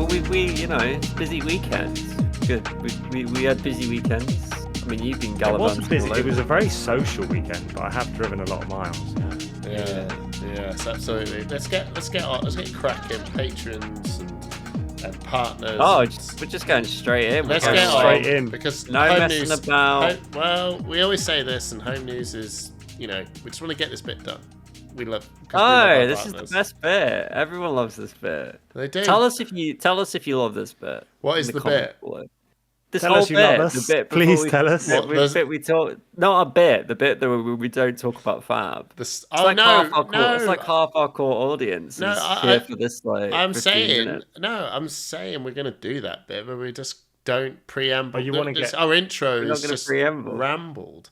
Well, we you know, it's busy weekends. Good. We had busy weekends. I mean, you've been It gallivanting. wasn't busy. all It was a over. very social weekend, but I have driven a lot of miles. Yes, absolutely. Let's get cracking, patrons and partners. Oh, we're just going straight in. Let's We're get going straight on in. because No home messing news. about. Well, we always say this, and home news is, we just want to get this bit done. We love. 'Cause we love Oh, our this partners. is the best bit. Everyone loves this bit. They do. Tell us if you love this bit. What in is the comments bit? below. This Tell whole us you bit, love us. the bit before Please we, tell us. the What, there's- bit we talk, not a bit, the bit that we don't talk about Fab. It's like half our core, it's like half our core audience is here for this like. I'm 15 saying minutes. I'm saying we're gonna do that bit, but we just don't preamble. Oh, you wanna get- our intro We're not is gonna just preamble. rambled.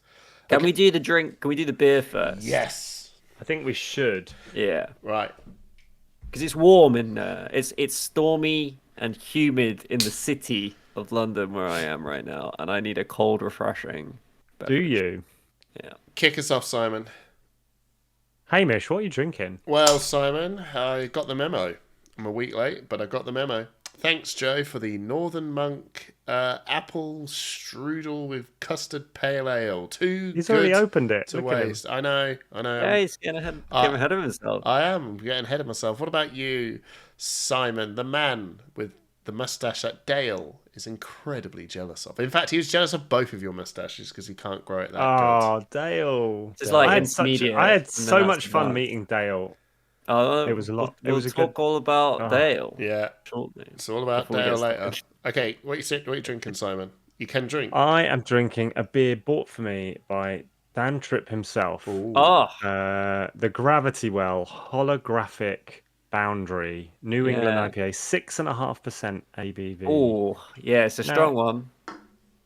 Can we do the drink? Can we do the beer first? Yes. I think we should. Yeah, Right. because it's warm in it's stormy and humid in the city of London where I am right now, and I need a cold, refreshing. Do beverage. you? Yeah. Kick us off, Simon. Hamish, what are you drinking? Well, Simon, I got the memo. I'm a week late, but I got the memo. Thanks, Joe, for the Northern Monk apple strudel with custard pale ale. He's already opened it. to Look at him. waste. I know. Yeah, he's getting ahead of himself. I am getting ahead of myself. What about you, Simon, the man with the mustache that Dale is incredibly jealous of? In fact, he was jealous of both of your mustaches because he can't grow it that Oh, Dale. It's like I had, intermediate, I had and then so that's much the fun vibe. meeting Dale. Oh, It was a lot. We'll, It was a talk good. all about Oh. Dale. good. Yeah, Shortly. it's all about Before we Dale get later. started. Okay, what are you drinking, Simon? You can drink. I am drinking a beer bought for me by Dan Tripp himself. Oh, The Gravity Well Holographic Boundary New England Yeah. IPA, 6.5% ABV. oh, yeah, it's a strong one.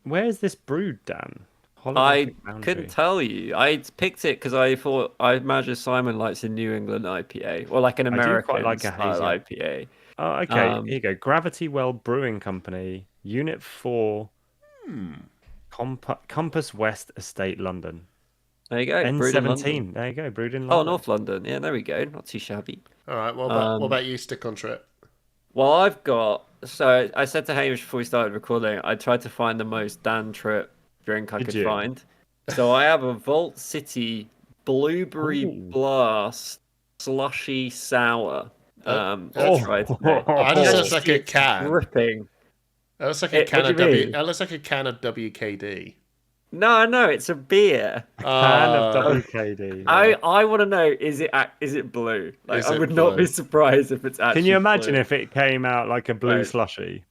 Where is this brewed, Dan? I Holographic Boundary. couldn't tell you. I picked it because I imagine Simon likes a New England IPA or like an do American quite like a style hazy. IPA. Oh, okay. Um, Here you go. Gravity Well Brewing Company, Unit 4, Compass West Estate, London. There you go. Brewed in London. N17. There you go. Brewed in Oh, London. North London. Yeah, there we go. Not too shabby. All right. What about you? Stick on trip. Well, I've got. So I said to Hamish before we started recording, I tried to find the most Dan Trip drink I Did could you? find. So I have a Vault City Blueberry Ooh. Blast Slushy Sour. oh. I tried today. That just Oh. looks like a It's can. dripping. That looks like a It- can what of do you W. mean? That looks like a can of WKD. No, it's a beer. Can of Uh, WKD. I want to know, is it blue? Like, Is I it would not be blue? surprised if it's actually Can you imagine blue. if it came out like a blue Right. slushy?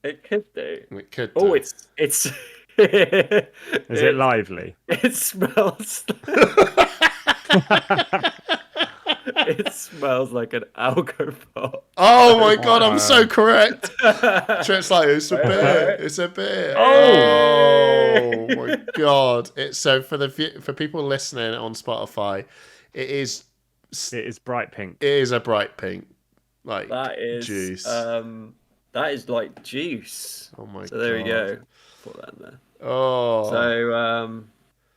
It could do. It could. Oh, do. it's Is it lively? It smells. It smells like an alcohol. Oh my god, I'm so correct. Trent's like, it's a beer. It's a beer. Oh my god! It's so for people listening on Spotify, it is It is bright pink. a bright pink, like That is juice. that is like juice. Oh my So there we God. go. Put that in there. Oh, So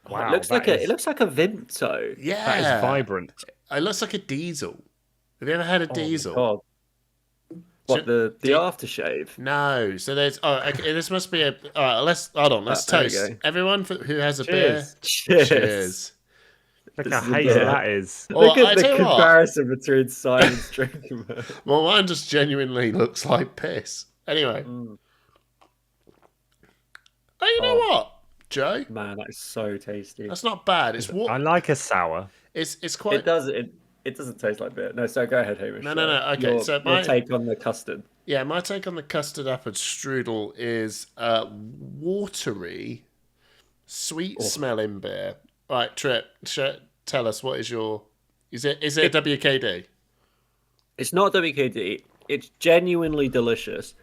Wow, it looks that like is- it looks like a Vimto. yeah, That is vibrant. It looks like a diesel. Have you ever had a diesel? God. What Should- the do- aftershave? No. So there's. Oh, okay, this must be a. All right, let's hold on. Let's there we toast go. everyone who has a Cheers. beer. Cheers. Cheers. Look This how is a hazy beer. that is. Well, Look I at the tell you what. comparison between Simon's drinking. Well, mine just genuinely looks like piss. Anyway. Mm. Oh, you know what, Joe? Man, that is so tasty. That's not bad. It's I what like a sour. it's It quite. does it doesn't taste like beer. No, so go ahead, Hamish. No. Okay, Your, so your my take on the custard. yeah, my take on the custard apple strudel is watery, sweet smelling beer. Right, Trip, tell us what is your. Is it a WKD? It's not WKD. It's genuinely delicious.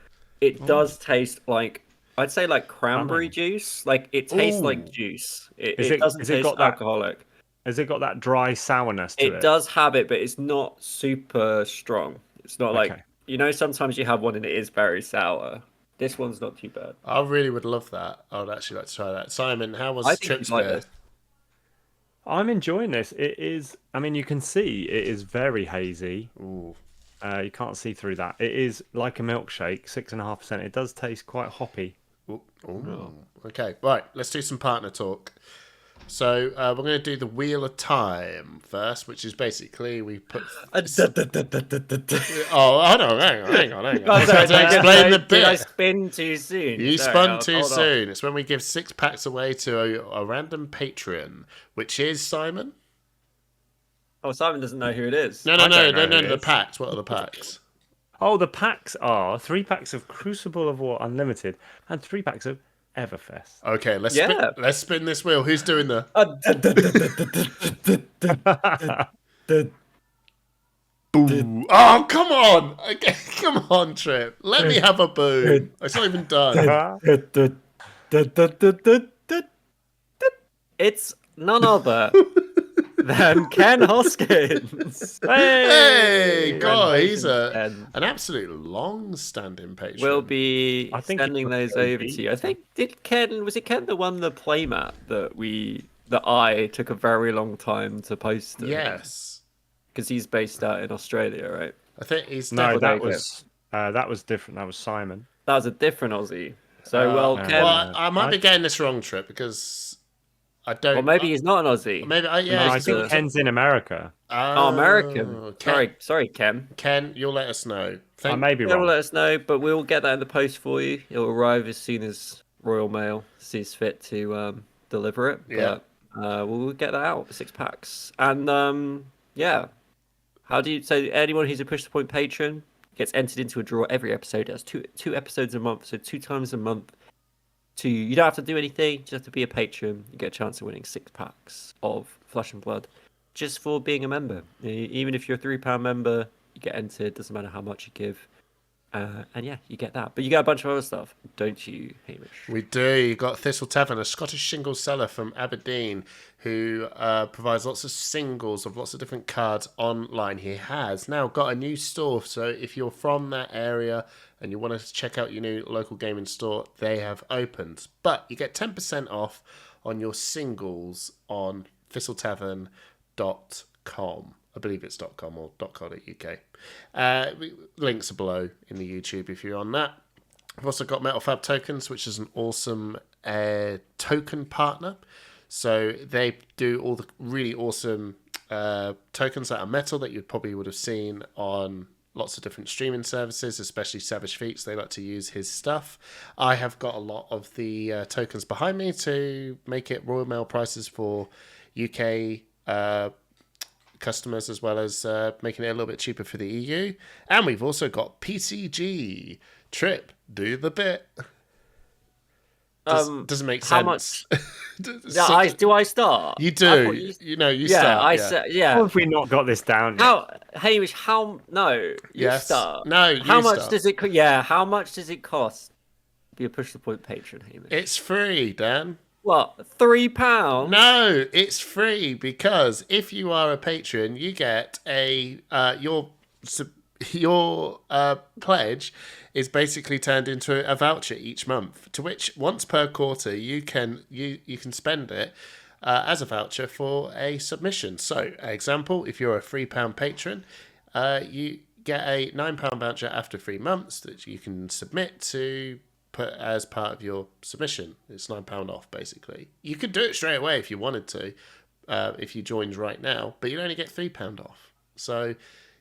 It does taste like I'd say like cranberry juice. Like it tastes Ooh. like juice. Is It it- doesn't has it taste got that- alcoholic. Has it got that dry sourness to it? It does have it, but it's not super strong. It's not like Okay. sometimes you have one and it is very sour. This one's not too bad. I really would love that. I would actually like to try that. Simon, how was I think Trip's you'd like beer? this. I'm enjoying this. It is. I mean, you can see it is very hazy. Ooh. You can't see through that. It is like a milkshake, 6.5%. It does taste quite hoppy. Ooh. Okay, right. Let's do some partner talk. So we're going to do the Wheel of Time first, which is basically we put. Oh, hold on, hang on. I have to explain the Did I bit. spin too soon? You Sorry, spun I'll too hold on. soon. It's when we give 6 packs away to a random patron, which is Simon. Oh, Simon doesn't know who it is. No, I don't know who it the is. packs. What are the packs? Oh, the packs are 3 packs of Crucible of War Unlimited and 3 packs of Everfest. Okay, let's Yeah. spin this wheel. Who's doing the? Boo! Oh, come on! Okay, come on, Trip. Let me have a boo. It's not even done. It's none other than Ken Hoskins. Hey, God, he's Ken. an absolute long-standing patron. We'll be I think it sending was those over to you. I think was it Ken that won the playmat that I took a very long time to post? Yes, because he's based out in Australia, right? I think he's No, definitely. that was different. That was Simon. That was a different Aussie. So Ken. Well, I might be getting this wrong, Trip, because I don't. Well, maybe he's not an Aussie. Maybe No, yeah. I think Ken's in America. Oh, American. Sorry, Ken. Ken, you'll let us know. I may be They'll wrong. let us know, but we'll get that in the post for you. It'll arrive as soon as Royal Mail sees fit to deliver it. Yeah. But we'll get that out, 6 packs. And yeah. So anyone who's a Push the Point patron gets entered into a draw every episode. That's two episodes a month, so 2 times a month. You don't have to do anything, you just have to be a patron. You get a chance of winning 6 packs of Flesh and Blood just for being a member. Even if you're a £3 member, you get entered, doesn't matter how much you give. And yeah, you get that. But you get a bunch of other stuff, don't you, Hamish? We do. You've got Thistle Tavern, a Scottish shingle seller from Aberdeen who provides lots of singles of lots of different cards online. He has now got a new store, so if you're from that area and you want to check out your new local gaming store, they have opened. But you get 10% off on your singles on thistletavern.com. I believe it's .com or .co.uk. Links are below in the YouTube if you're on that. I've also got Metal Fab Tokens, which is an awesome token partner. So they do all the really awesome tokens that are metal that you probably would have seen on lots of different streaming services, especially Savage Feats. They like to use his stuff. I have got a lot of the tokens behind me to make it Royal Mail prices for UK customers, as well as making it a little bit cheaper for the EU. And we've also got PCG. Trip, do the bit. Doesn't make sense. How much? Do I start? You do. You start. Yeah. How have we not got this down yet? Hamish, no, you Yes. start. No, you How much start. does it yeah, how much does it cost to be a Push the Point patron, Hamish? It's free, Dan. What, £3? No, it's free because if you are a patron, you get your pledge is basically turned into a voucher each month, to which once per quarter you can spend it as a voucher for a submission. So, example, if you're a £3 patron, you get a £9 voucher after 3 months that you can submit to put as part of your submission. It's £9 off, basically. You could do it straight away if you wanted to, if you joined right now, but you'd only get £3 off. So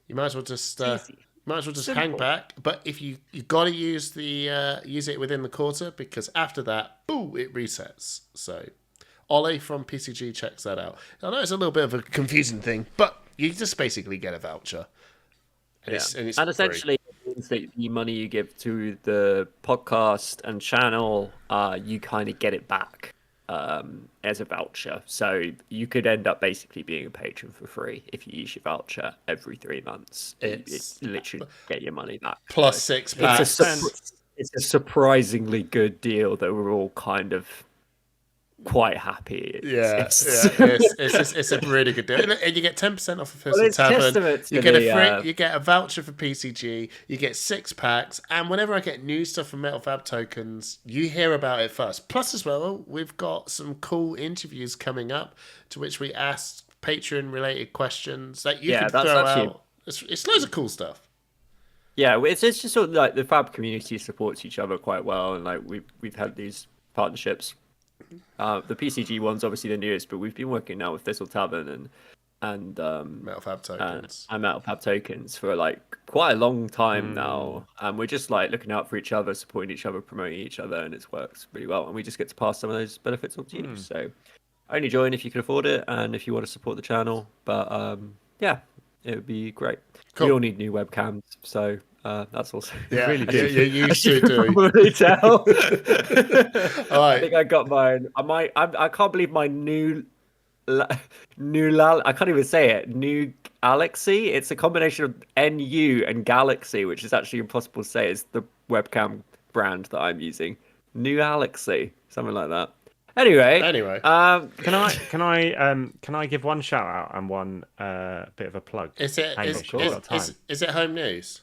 you might as well just hang back. But if you got to use it within the quarter, because after that, boo, it resets. So Ollie from PCG checks that out. I know it's a little bit of a confusing thing, but you just basically get a voucher. And it's essentially it means that the money you give to the podcast and channel, you kind of get it back as a voucher. So you could end up basically being a patron for free if you use your voucher every 3 months. It's literally get your money back. Plus 6 packs. It's a surprisingly good deal that we're all kind of quite happy. It's a really good deal, and you get 10% off of Thistle Tavern. You get a voucher for PCG. You get 6 packs, and whenever I get new stuff from Metal Fab Tokens, you hear about it first. Plus, as well, we've got some cool interviews coming up, to which we ask Patreon-related questions that you can throw out. It's loads of cool stuff. Yeah, it's just sort of like the Fab community supports each other quite well, and like we've had these partnerships. The PCG one's obviously the newest, but we've been working now with Thistle Tavern and Metal Fab Tokens. and Metal Fab Tokens for like quite a long time now, and we're just like looking out for each other, supporting each other, promoting each other, and it's works really well. And we just get to pass some of those benefits on to you. So only join if you can afford it, and if you want to support the channel. But yeah, it would be great. Cool. We all need new webcams, so that's also Yeah, really you, do. you used to can do. probably tell. All I right. think I got mine. I can't believe my I can't even say it. New Galaxy. It's a combination of NU and Galaxy, which is actually impossible to say. It's the webcam brand that I'm using. New Galaxy, something like that. Anyway, Can I give one shout out and one bit of a plug? Is it Hamish, we've got time. is it home news?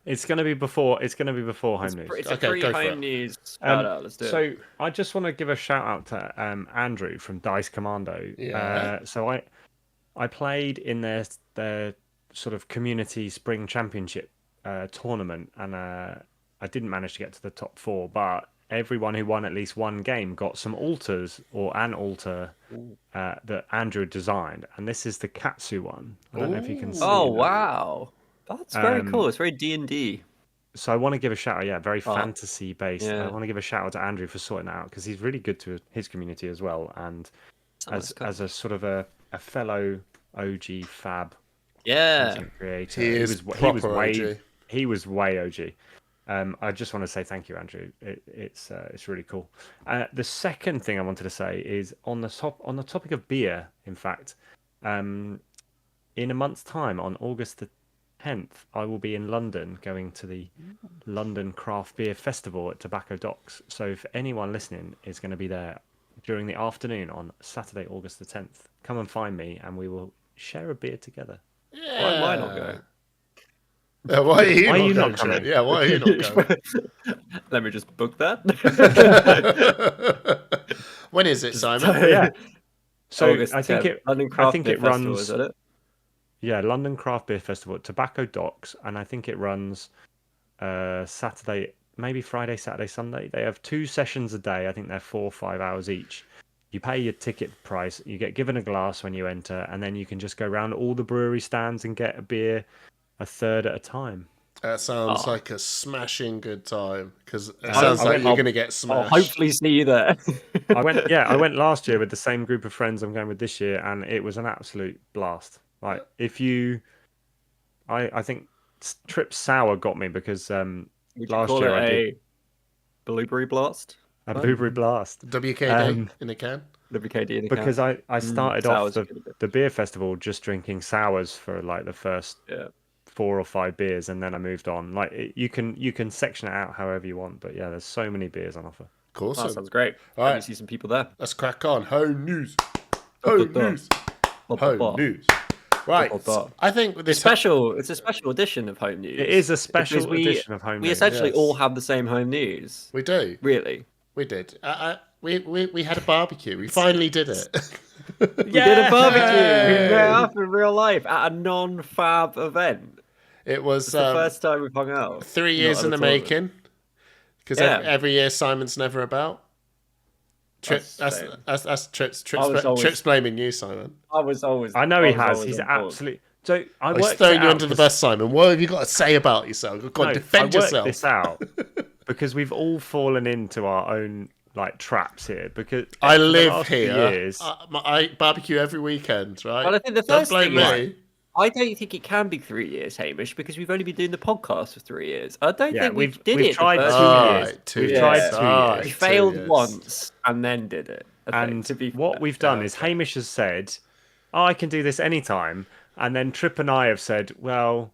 It's going to be before. It's going to be before home news. it's a Okay, free go for home it. news shout out. Let's do it. So I just want to give a shout out to Andrew from Dice Commando. Yeah. So I played in their sort of community spring championship tournament, and I didn't manage to get to the top 4, but everyone who won at least one game got some altars or an altar that Andrew designed, and this is the Katsu one. I don't know if you can see. Oh that. wow, that's very cool. It's very D&D. So I want to give a shout out, very fantasy based. yeah. I want to give a shout out to Andrew for sorting that out because he's really good to his community as well, and as a sort of a fellow OG Fab content creator, He was OG. He was way OG. I just want to say thank you, Andrew. It's really cool. The second thing I wanted to say is on the topic of beer. In fact, in a month's time, on August the 10th, I will be in London going to the London Craft Beer Festival at Tobacco Docks. So if anyone listening is going to be there during the afternoon on Saturday, August the 10th, come and find me and we will share a beer together. Yeah. Why not go? Why are you not not coming? going? Yeah, why are you not going? Let me just book that. When is it, Simon? Yeah. So August I think 10th, London Craft Beer it Festival, runs. is that it? Yeah, London Craft Beer Festival at Tobacco Docks, and I think it runs Saturday, maybe Friday, Saturday, Sunday. They have 2 sessions a day. I think they're 4 or 5 hours each. You pay your ticket price, you get given a glass when you enter, and then you can just go around all the brewery stands and get a beer a third at a time. That sounds like a smashing good time because it sounds like you're going to get I'll smashed. hopefully see you there. I went last year with the same group of friends I'm going with this year, and it was an absolute blast. Like I think Trip Sour got me because Would you last call year it I did a blueberry blast? a blueberry blast. WKD in a can. WKD in a Because can. I started off sours are good. the beer festival just drinking sours for like the first 4 or 5 beers, and then I moved on. Like you can section it out however you want, but yeah, there's so many beers on offer. Of course. That sounds great. All Right. right. See some people there. Let's crack on. Home news. Home news. Home news. Right. I think with this It's a special edition of Home News. It is a special Because edition of Home We News. essentially yes. all have the same Home News. we do. Really. We did. We had a barbecue. We finally did it. We did a barbecue. We met up in real life at a non-fab event. It was It's the first time we've hung out. 3 years Not in at the all. making. Because Yeah. every year Simon's never about. That's Trips. Trips blaming you, Simon. I was always. I know he was has. always He's on board. absolutely. So I He's worked throwing it you out under the 'cause- bus, Simon. What have you got to say about yourself? Go on, defend I worked yourself. this out because we've all fallen into our own like traps here. Because I for the live last few here. years- I barbecue every weekend, right? Well, I think the Don't first blame thing me. I don't think it can be 3 years, Hamish, because we've only been doing the podcast for 3 years. I don't Yeah, think we we've did it. tried the 2 first Alright, years. 2 We've years. tried 2 Alright, years. We 2 failed years. once and then did it. I think, And to be what fair. we've done is Hamish has said, "Oh, I can do this anytime," and then Trip and I have said, "Well,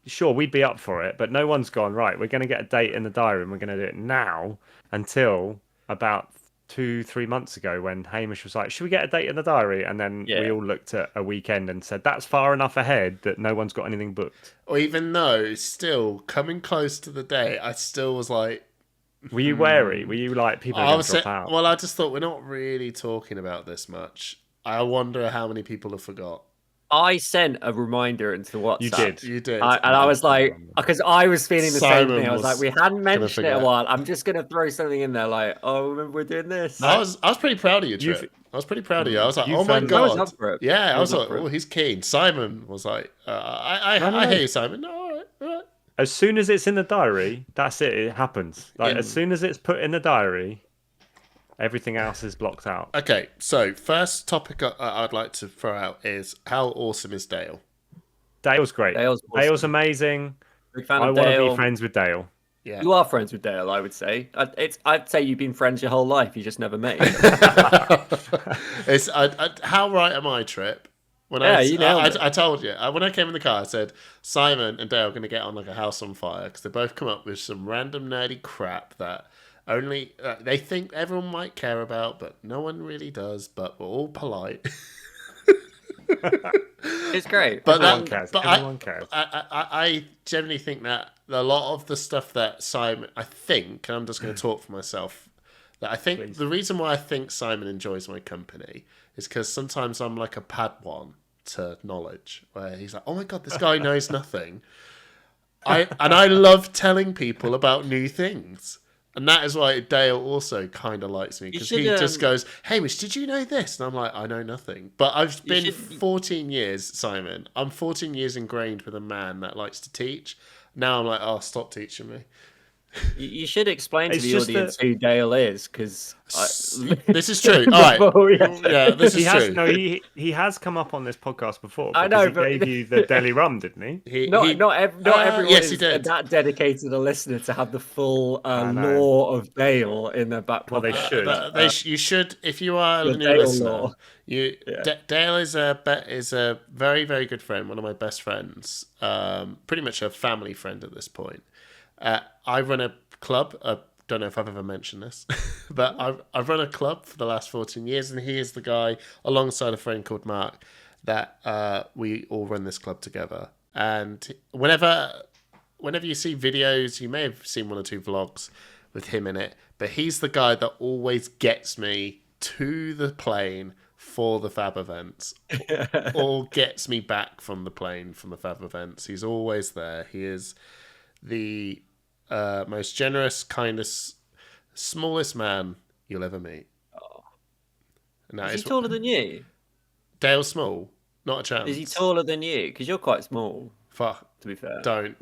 sure, we'd be up for it," but no one's gone right. We're going to get a date in the diary, and we're going to do it now. Until about 2-3 months ago, when Hamish was like, "Should we get a date in the diary?" And then we all looked at a weekend and said, "That's far enough ahead that no one's got anything booked." Or even though, still coming close to the day, I still was like, Were you wary? Were you like, people are going to drop out? well, I just thought we're not really talking about this much. I wonder how many people have forgot. I sent a reminder into the WhatsApp. You did. You did. And I was like, because I was feeling the same Simon thing. I was like, was we hadn't gonna mentioned it in a forget. while. I'm just gonna throw something in there, like, oh, remember we're doing this. I was pretty proud of you, You've- Trip. I was pretty proud of you. I was like, oh You've, my um, I was god. up for it. Yeah, I was up like, for it. oh, he's keen. Simon was like, I No. hear you, Simon. No, all right. As soon as it's in the diary, that's it. It happens. Like Yeah. as soon as it's put in the diary, everything else is blocked out. Okay, so first topic I'd like to throw out is how awesome is Dale? Dale's great. Dale's awesome. Dale's amazing. Big fan I of want to Dale. be friends with Dale. Yeah. You are friends with Dale, I would say. I'd say you've been friends your whole life. You just never met. How right am I, Trip? When You nailed it. I told you when I came in the car, I said Simon and Dale are going to get on like a house on fire because they both come up with some random nerdy crap that only they think everyone might care about, but no one really does. But we're all polite. It's great. But Everyone cares. Everyone cares. I generally think that a lot of the stuff that Simon, I think, and I'm just going to talk for myself, that I think Please. the reason why I think Simon enjoys my company is because sometimes I'm like a Padawan to knowledge, where he's like, oh my god, this guy knows nothing. I love telling people about new things. And that is why Dale also kind of likes me, because he just goes, Hamish, did you know this? And I'm like, I know nothing. But I've been 14 years, Simon. I'm 14 years ingrained with a man that likes to teach. Now I'm like, oh, stop teaching me. You should explain to It's the just audience who Dale is, because This is true. All right. Yeah, this He is has true. he has come up on this podcast before. I know, because but- he gave you the deli rum, didn't he? not everyone yes, is he did. that dedicated a listener to have the full know. lore of Dale in their back Well, pocket. they should. You should, if you are a The new Dale listener. lore. Dale is a very, very good friend, one of my best friends, pretty much a family friend at this point. I run a club. I don't know if I've ever mentioned this, but I've run a club for the last 14 years, and he is the guy, alongside a friend called Mark, that we all run this club together. And whenever you see videos, you may have seen one or two vlogs with him in it, but he's the guy that always gets me to the plane for the Fab events, or gets me back from the plane from the Fab events. He's always there. He is the most generous, kindest, smallest man you'll ever meet. And that Is he taller than you? Dale Small? Not a chance. Is he taller than you? Because you're quite small, Fuck. to be fair. Don't.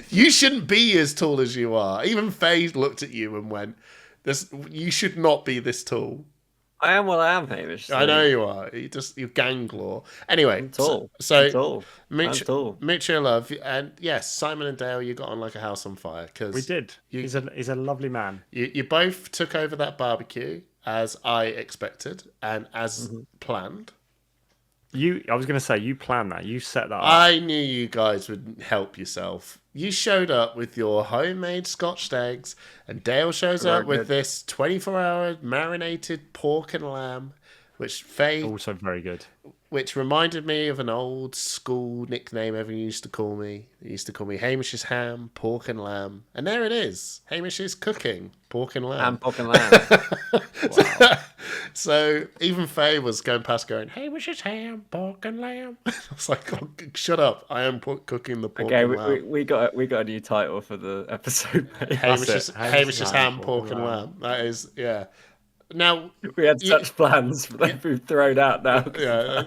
You shouldn't be as tall as you are. Even Faye looked at you and went, "This. You should not be this tall." I am what I am, Hamish. I know you are. You're ganglor. Anyway, I'm tall. So I'm tall. I'm tall. mutual love, and yes, Simon and Dale, you got on like a house on fire because We did. He's a lovely man. you both took over that barbecue as I expected and as planned. I was going to say, you planned that. You set that up. I knew you guys would help yourself. You showed up with your homemade scotched eggs, and Dale shows up with this 24-hour marinated pork and lamb, which Faye, Also very good. which reminded me of an old school nickname everyone used to call me. They used to call me Hamish's ham, pork and lamb. And there it is. Hamish is cooking pork and lamb. And pork and lamb. Wow. So even Faye was going past going, Hamish's ham, pork and lamb. I was like, oh, shut up. I am cooking the pork Okay, and lamb. we got a new title for the episode. Mate. Hamish's ham, pork and lamb. That is, yeah. Now, We had such plans, but they've been thrown out now. yeah.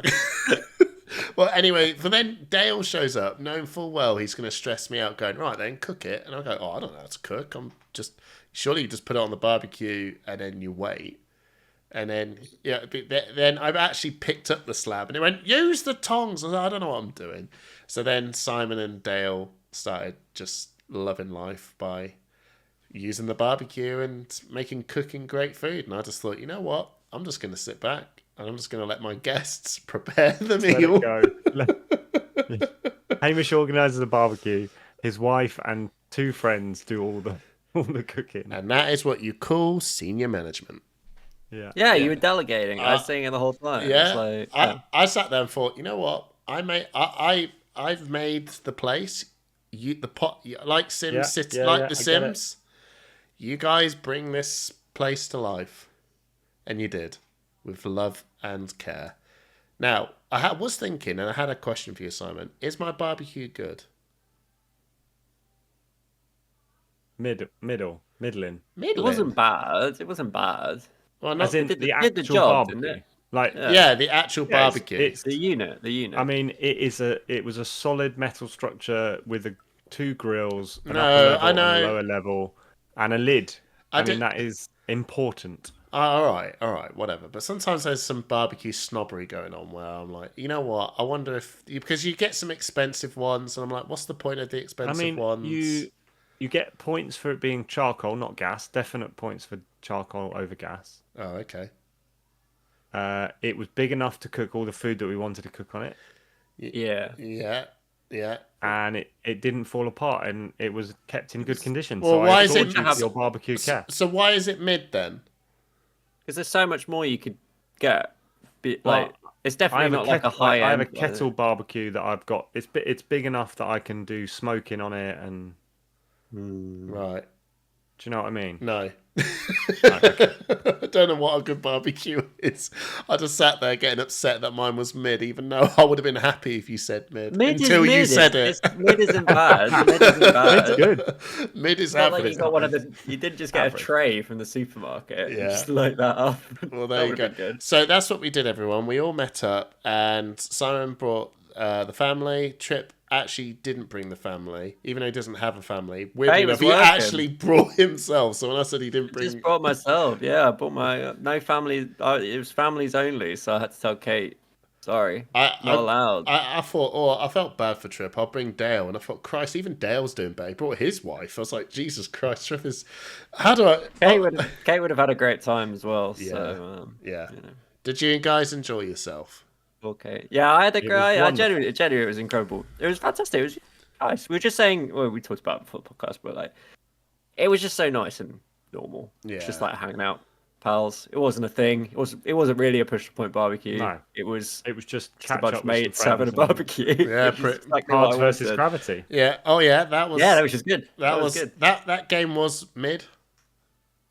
Well, anyway, but then Dale shows up, knowing full well he's going to stress me out, going, right then, cook it. And I go, oh, I don't know how to cook. Surely you just put it on the barbecue and then you wait. And then, yeah, then I've actually picked up the slab and it went, use the tongs. I was like, I don't know what I'm doing. So then Simon and Dale started just loving life by using the barbecue and making cooking great food. And I just thought, you know what? I'm just going to sit back and I'm just going to let my guests prepare the meal. Let it go. Hamish organises a barbecue. His wife and two friends do all the cooking. And that is what you call senior management. Yeah. You were delegating. I was saying it the whole time. Yeah. It's like, yeah. I sat there and thought, you know what? I've made the place. The pot, like Sims Yeah, City, yeah, like yeah, The I get Sims. You guys bring this place to life, and you did with love and care. Now, was thinking, and I had a question for you, Simon. Is my barbecue good? Middling. It Middling. wasn't bad. It wasn't bad. Well, As not. in Did the did the actual job, didn't barbecue. it? Like, Yeah. Yeah, the actual yeah, barbecue. it's The unit. I mean, it was a solid metal structure with two grills, an No, upper level I and a know. lower level, and a lid. I I mean, did- that is important. All right, whatever. But sometimes there's some barbecue snobbery going on where I'm like, you know what? I wonder if because you get some expensive ones, and I'm like, what's the point of the I expensive mean, ones? you get points for it being charcoal, not gas. Definite points for charcoal over gas. Oh, okay. It was big enough to cook all the food that we wanted to cook on it, Yeah. Yeah. and it didn't fall apart, and it was kept in good condition. Well, So why I is it- applaud you for your barbecue care. So why is it mid then? Because there's so much more you could get. Like, Well, it's I definitely have not like a high end. I have a kettle barbecue that I've got. It's big enough that I can do smoking on it, and Right. do you know what I mean? No. Right, okay. I don't know what a good barbecue is. I just sat there getting upset that mine was mid, even though I would have been happy if you said mid. Until you said it. Mid isn't bad. Mid isn't bad. It's good. Mid is It's not average. like you got one of the. You didn't just get Average. a tray from the supermarket. Yeah. And just load that up. Well, That there you would've go. been good. So that's what we did, everyone. We all met up, and Simon brought the family. Trip actually didn't bring the family, even though he doesn't have a family. Weirdly Hey, it enough, was he working. actually brought himself. So when I said he didn't bring, Just brought myself. Yeah, I brought my no family. It was families only, so I had to tell Kate. Sorry, not allowed. I thought, oh, I felt bad for Trip. I'll bring Dale, and I thought, Christ, even Dale's doing bad. He brought his wife. I was like, Jesus Christ, Trip is. How do I? Kate would have had a great time as well. Yeah. So Yeah. you know. Did you guys enjoy yourself? Okay. Yeah, I had a It was great. I wonderful. genuinely, it was incredible. It was fantastic. It was nice. We were just saying. Well, we talked about it before the podcast, but like, it was just so nice and normal. It's just Yeah. like hanging out, pals. It wasn't a thing. It wasn't really a push to point barbecue. No. It was It was just just a catch bunch up of with some mates having a friends and barbecue. Yeah, which is pretty- exactly what Cards I versus wanted. gravity. Yeah. Oh, yeah. That was. Yeah, that was just good. That was good. that game was mid.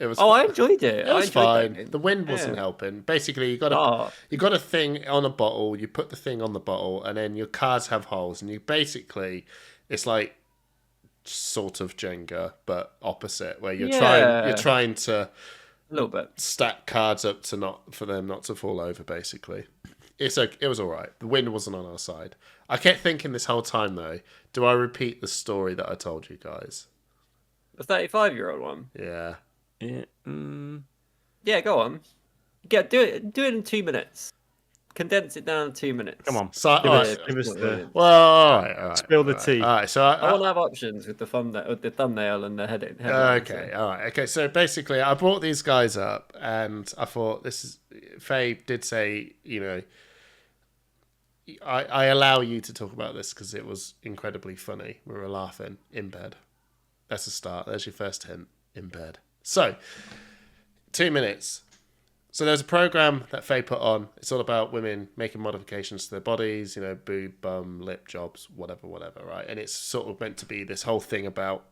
It was. Oh, I enjoyed it. It was I enjoyed that fine. game. The wind wasn't Yeah. helping. Basically, you got Oh. a thing on a bottle. You put the thing on the bottle, and then your cards have holes, and you basically, it's like sort of Jenga, but opposite, where you're Yeah. trying to A little bit. stack cards up for them not to fall over. Basically, it was all right. The wind wasn't on our side. I kept thinking this whole time though. Do I repeat the story that I told you guys? The 35-year-old one. Yeah. Yeah, Yeah, go on. Yeah, do it. Do it in 2 minutes. Condense it down in 2 minutes. come on. So, Give all us, right. give us the Well, all right. spill the tea. All right. So I want to have options with the thumbnail and the heading. Okay, all right. Okay, so basically, I brought these guys up, and I thought Faye did say, you know, I allow you to talk about this because it was incredibly funny. We were laughing in bed. That's a start. There's your first hint, in bed. So, 2 minutes. So there's a program that Faye put on. It's all about women making modifications to their bodies, you know, boob, bum, lip jobs, whatever, right? And it's sort of meant to be this whole thing about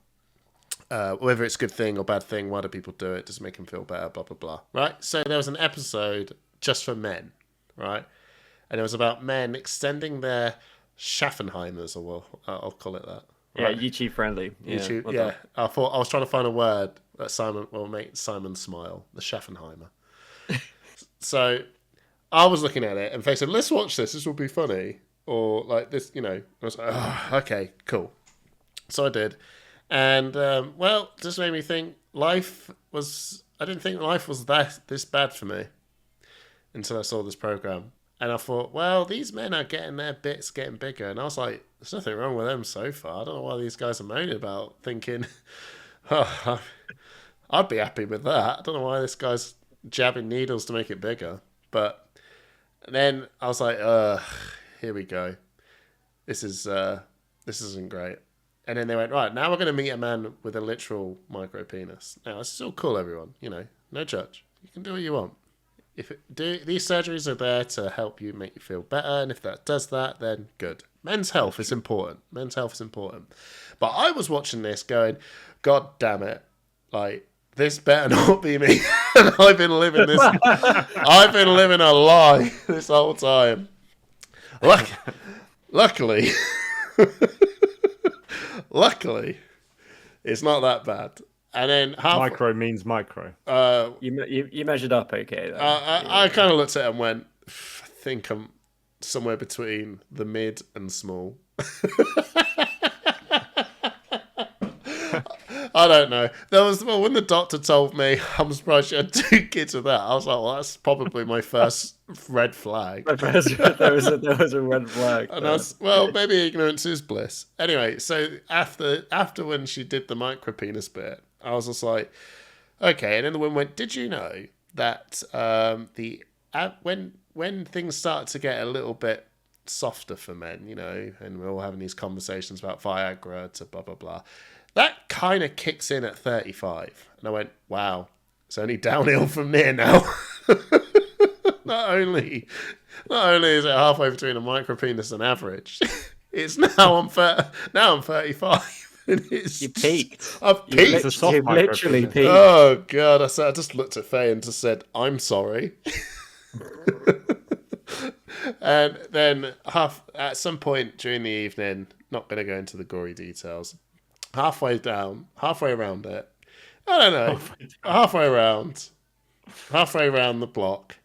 whether it's a good thing or bad thing, why do people do it? Does it make them feel better? Blah, blah, blah. Right? So there was an episode just for men, right? And it was about men extending their Schaffenheimers, or I'll call it that. Yeah, Right? YouTube friendly. Yeah, YouTube, well yeah. done. I thought I was trying to find a word that Simon will make Simon smile. The Schaffenheimer. So I was looking at it and Faye said, let's watch this. This will be funny. Or like this, you know. I was like, oh, okay, cool. So I did. And, well, just made me think I didn't think life was this bad for me until I saw this program. And I thought, well, these men are getting their bits getting bigger. And I was like, there's nothing wrong with them so far. I don't know why these guys are moaning about thinking, oh, I'd be happy with that. I don't know why this guy's jabbing needles to make it bigger. But then I was like, here we go. This isn't great. And then they went, right, now we're going to meet a man with a literal micro penis. Now, it's still cool, everyone. You know, no judge. You can do what you want. These surgeries are there to help you, make you feel better. And if that does that, then good. Men's health is important. Men's health is important. But I was watching this going, God damn it. Like, this better not be me. And I've been living a lie this whole time. Luckily, luckily, it's not that bad. And then Micro means micro. You measured up okay though. I kind of looked at it and went, I think I'm somewhere between the mid and small. I don't know. When the doctor told me I'm surprised you had 2 kids with that, I was like, well, that's probably my first red flag. there was a red flag. And I was, well, maybe ignorance is bliss. Anyway, so after when she did the micro penis bit, I was just like, okay. And then the woman went, did you know that when things start to get a little bit softer for men, you know, and we're all having these conversations about Viagra to blah blah blah, that kind of kicks in at 35. And I went, wow, it's only downhill from there now. not only is it halfway between a micro penis and average, it's now I'm 35. And You peaked. I've peaked. It's a soft You micro literally penis. peaked. Oh god! I just looked at Faye and just said, "I'm sorry." And then at some point during the evening, not going to go into the gory details. Halfway around it, I don't know. Halfway around the block,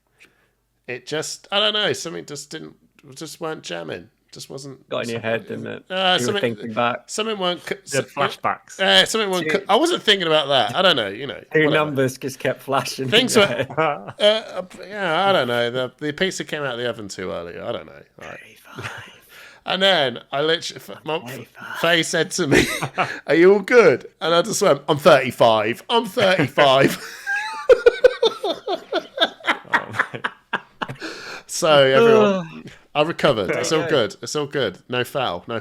it just, I don't know. Something just weren't jamming. Just wasn't. Got in your head, didn't it? You were Something thinking back. Something weren't. The flashbacks. Something weren't. I wasn't thinking about that. I don't know. You know. Two whatever. numbers just kept flashing. Things in your were. head. Yeah, I don't know. The pizza came out of the oven too early. I don't know. Right. And then I literally, Faye said to me, "Are you all good?" And I just went, "I'm 35. I'm 35." So everyone, I recovered. It's all good. It's all good. No foul. No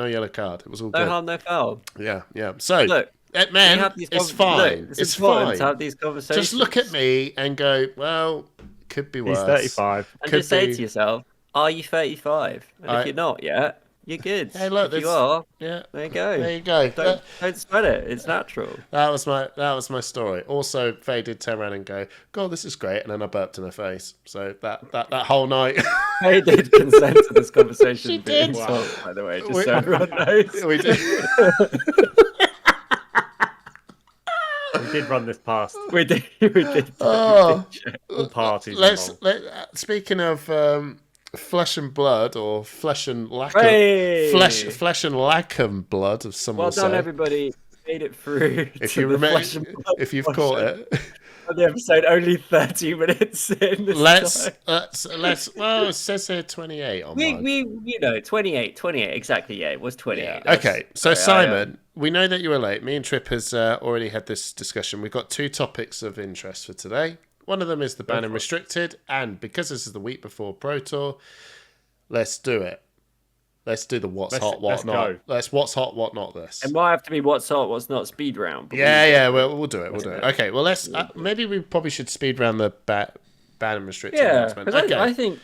yellow card. It was all No good. harm, no foul. Yeah. So, Look, man, it's fine. Look, it's important fine. to have these conversations. Just look at me and go, well, could be worse. He's 35. and could just say be- to yourself, "Are you 35?" And I- if you're not yet, you're good. Hey, look, if you there's- are, Yeah. there you go. There you go. Don't sweat it. It's natural. That was my story. Also, Faye did turn around and go, "God, this is great," and then I burped in her face. So that whole night, I did consent to this conversation She being did. solved, by the way, just We- so everyone knows. we did. We did run this past We did. Oh, all parties. involved. speaking of flesh and blood, or flesh and lack Hey! of flesh and lack of blood, as some Well will done, say. everybody. Made it through. If to you the remember, flesh and blood if you've portion caught it, of the episode, only 30 minutes in. This let's time. Well, it says here 28 on mine. We 28 exactly. Yeah, it was 28. Yeah. That's- Okay, so sorry, Simon, we know that you were late. Me and Trip has already had this discussion. We've got 2 topics of interest for today. One of them is the ban and restricted, and because this is the week before Pro Tour, let's do it. Let's do the what's hot, what let's not. go. Let's what's hot, what not this. It might have to be what's hot, what's not speed round. But Yeah, we'll do it. We'll do it. Okay, well, let's. Maybe we probably should speed round the ban and restricted Yeah, announcement. 'cause Okay. I think.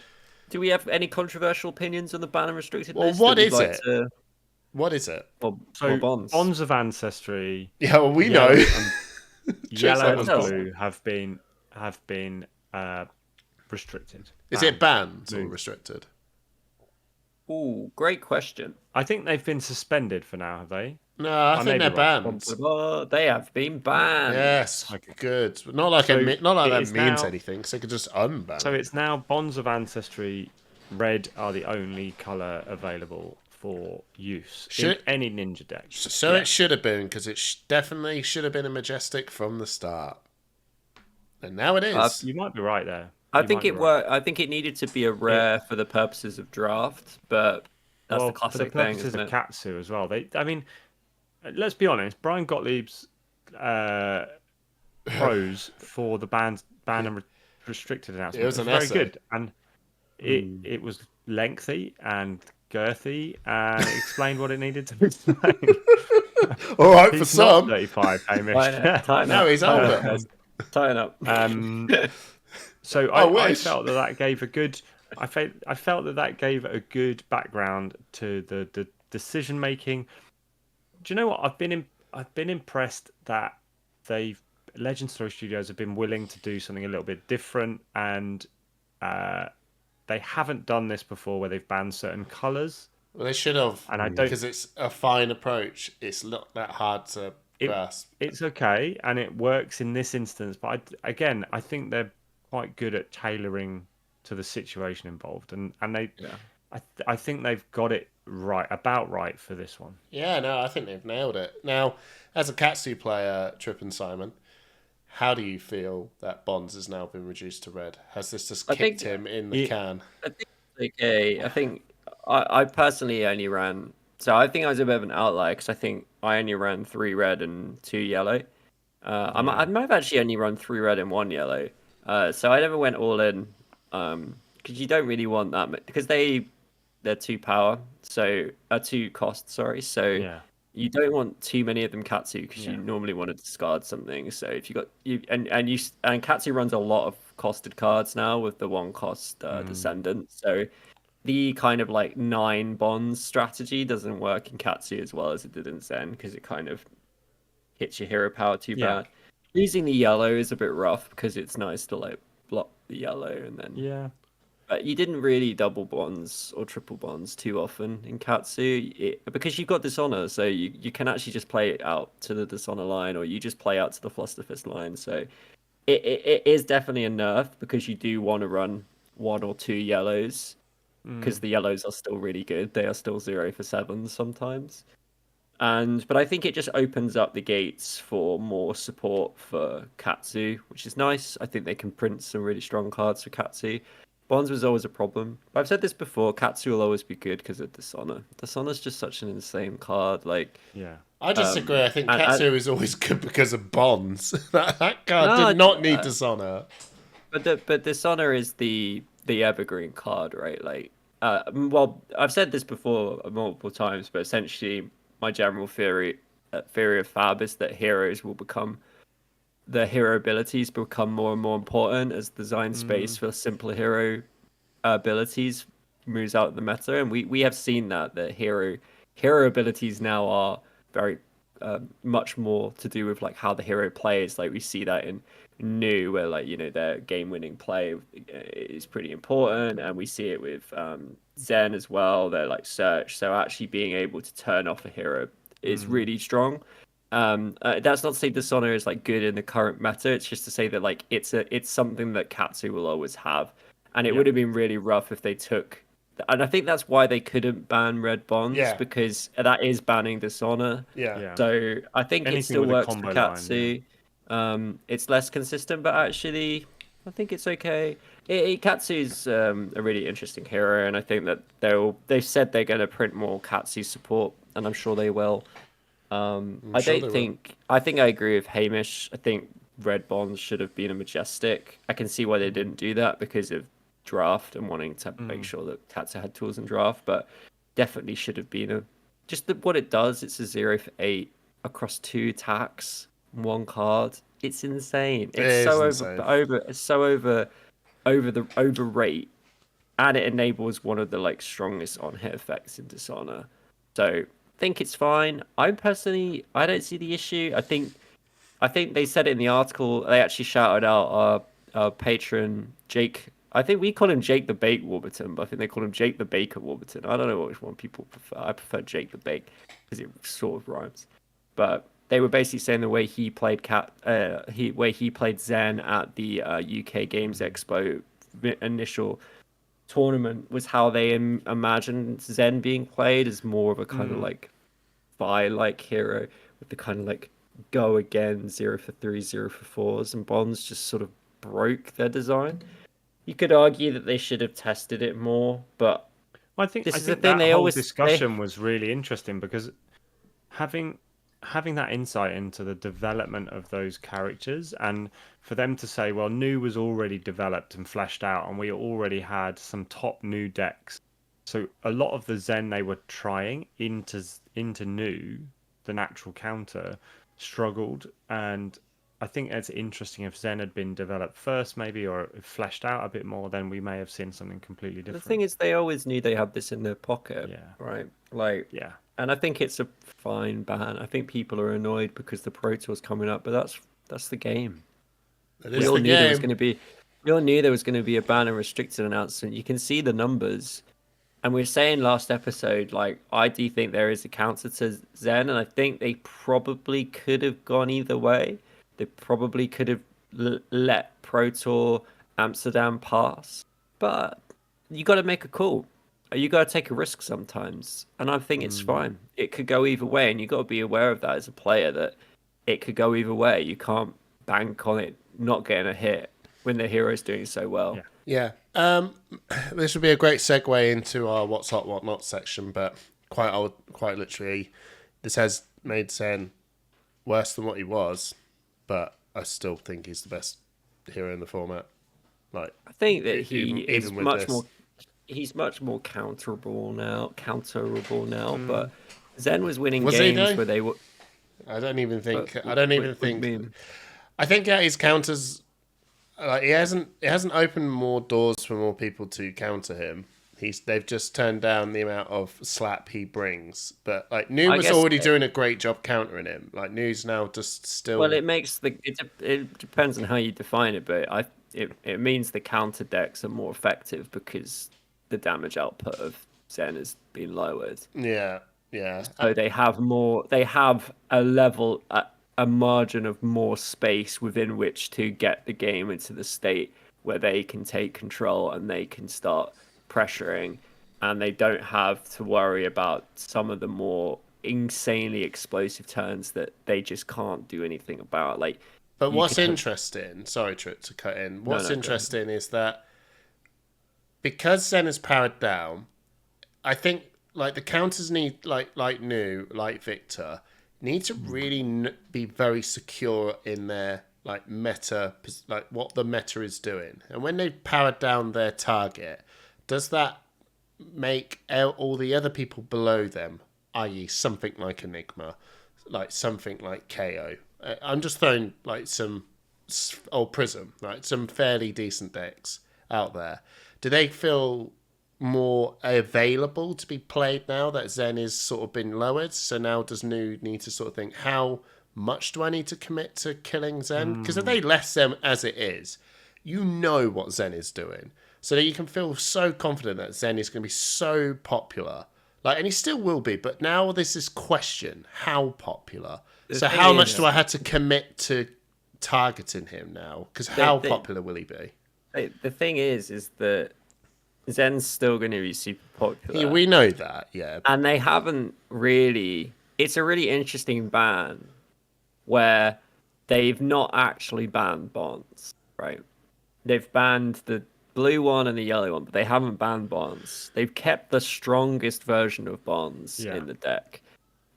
Do we have any controversial opinions on the ban and restricted Well, list? what that we'd is like it? to- What is it? or So bonds. of ancestry, Yeah, well, we yellow know. yellow and tell. blue have been restricted. Is it banned or Blue. restricted? Ooh, great question. I think they've been suspended for now, have they? No, I may think be they're wrong. banned. They have been banned. Yes, Okay. good. Not like So not like it that is means now- anything. So they could just unban. So it's now bonds of ancestry. Red are the only color available for use Should- in any ninja deck. So Yeah. it should have been, because it definitely should have been a majestic from the start, and now it is. You might be right there. I You think might be it right. worked. I think it needed to be a rare for the purposes of draft, but that's Well, the classic for the thing, purposes isn't of it? Katsu as well. I mean, let's be honest. Brian Gottlieb's pros for the ban and restricted announcement It was an very essay. good, and it was lengthy and girthy, and it explained what it needed to explain. All right for He's not some. 35, Hamish. Tighten No, up, he's tighten older. up, guys. Tighten up. So I I wish. felt that gave a good. I felt that gave a good background to the decision making. Do you know what? I've been impressed that Legend Story Studios have been willing to do something a little bit different, and they haven't done this before where they've banned certain colours, Well, they should have, and I don't. because it's a fine approach. It's not that hard to grasp. It's okay, and it works in this instance. But again, I think they're quite good at tailoring to the situation involved, and they. Yeah. I think they've got it about right for this one. Yeah, no, I think they've nailed it. Now, as a Katsu player, Trip and Simon, how do you feel that Bonds has now been reduced to red? Has this just kicked him in the can? I think it's okay. I think I personally only ran. So I think I was a bit of an outlier because I think I only ran 3 red and 2 yellow. I might have actually only run 3 red and 1 yellow. So I never went all in because you don't really want that because they're 2 power, so 2 cost. Sorry, so. Yeah. You don't want too many of them Katsu because you normally want to discard something. So if you got and Katsu runs a lot of costed cards now with the 1 cost Descendant. So the kind of like 9 bonds strategy doesn't work in Katsu as well as it did in Zen because it kind of hits your hero power too bad. Using the yellow is a bit rough because it's nice to like block the yellow and then But you didn't really double bonds or triple bonds too often in Katsu because you've got Dishonor, so you can actually just play it out to the Dishonor line, or you just play out to the Flusterfist line. So it is definitely a nerf because you do want to run 1 or 2 yellows because the yellows are still really good. They are still 0 for 7s sometimes. But I think it just opens up the gates for more support for Katsu, which is nice. I think they can print some really strong cards for Katsu. Bonds was always a problem. But I've said this before, Katsu will always be good because of Dishonor. Dishonor's just such an insane card. I disagree. I think Katsu is always good because of Bonds. that card did not need Dishonor. But Dishonor is the evergreen card, right? Well, I've said this before multiple times, but essentially my general theory of Fab is that the hero abilities become more and more important as the design space for simpler hero abilities moves out of the meta, and we have seen that the hero abilities now are very much more to do with like how the hero plays. Like we see that in new where their game winning play is pretty important, and we see it with Zen as well. They're like search, so actually being able to turn off a hero is really strong. That's not to say Dishonor is like good in the current meta. It's just to say that like it's something that Katsu will always have, and it would have been really rough if they took. And I think that's why they couldn't ban red bonds because that is banning Dishonor. Yeah. So I think Anything it still with a works combo for line, Katsu. It's less consistent, but actually I think it's okay. Katsu's a really interesting hero, and I think that they've said they're going to print more Katsu support, and I'm sure they will. I think I agree with Hamish. I think red bonds should have been a majestic. I can see why they didn't do that because of draft and wanting to make sure that Katsu had tools in draft, but definitely should have been what it does. It's a 0 for 8 across 2 attacks, 1 card. It's insane. It's so over rate, and it enables one of the like strongest on hit effects in Dishonor. So think it's fine. I don't see the issue. I think they said it in the article. They actually shouted out our patron Jake. I think we call him Jake the Bake Warburton, but I think they call him Jake the Baker Warburton. I don't know which one people prefer. I prefer Jake the Bake because it sort of rhymes. But they were basically saying the way he played Zen at the UK Games Expo initial tournament was how they imagined Zen being played as more of a kind of like Vi-like hero with the kind of like go again 0 for 3, 0 for 4s, and Bonds just sort of broke their design. You could argue that they should have tested it more, but I think this is the that thing. whole discussion was really interesting because having that insight into the development of those characters, and for them to say, well, new was already developed and fleshed out, and we already had some top new decks. So a lot of the Zen they were trying into new, the natural counter, struggled, and I think it's interesting if Zen had been developed first, maybe, or fleshed out a bit more, then we may have seen something completely different. The thing is, they always knew they had this in their pocket, right? And I think it's a fine ban. I think people are annoyed because the Pro Tour's coming up, but that's the game. We all knew there was going to be. you all knew there was going to be a ban and restricted announcement. You can see the numbers. And we were saying last episode, like, I do think there is a counter to Zen, and I think they probably could have gone either way. They probably could have let Pro Tour Amsterdam pass. But you got to make a call. You got to take a risk sometimes. And I think it's fine. It could go either way, and you got to be aware of that as a player, that it could go either way. You can't bank on it not getting a hit when the hero's doing so well. Yeah. This would be a great segue into our what's hot, what not section, but quite literally, this has made Zen worse than what he was, but I still think he's the best hero in the format. Like, I think that he even is with much this. more. He's much more counterable now. But Zen was winning Was he, games though? where they were. I don't even think. What I don't do even you think. mean? I think his counters, like, it hasn't opened more doors for more people to counter him. They've just turned down the amount of slap he brings. But like, New I was guess already that- doing a great job countering him. Like, New's now just still. Well, it makes it depends on how you define it, but it means the counter decks are more effective because the damage output of Zen has been lowered. Yeah. So they have more. They have a margin of more space within which to get the game into the state where they can take control and they can start pressuring, and they don't have to worry about some of the more insanely explosive turns that they just can't do anything about. Like, But you what's could have- interesting, sorry Trip to cut in, what's no, go interesting is that because Zen is powered down, I think like the counters need like New, like Victor, need to really be very secure in their like meta, like what the meta is doing. And when they've powered down their target, does that make all the other people below them, i.e. something like Enigma, like something like KO? I'm just throwing like some old Prism, right? Some fairly decent decks out there. Do they feel more available to be played now that Zen is sort of been lowered? So now does New need to sort of think, how much do I need to commit to killing Zen? Because if they left Zen as it is, you know what Zen is doing. So that you can feel so confident that Zen is going to be so popular. Like, and he still will be, but now there's this question, how popular? So thing how much is- do I have to commit to targeting him now? Because how popular will he be? the thing is that Zen's still going to be super popular. Yeah, we know that, yeah. And they haven't really. It's a really interesting ban where they've not actually banned bonds, right? They've banned the blue one and the yellow one, but they haven't banned bonds. They've kept the strongest version of bonds in the deck,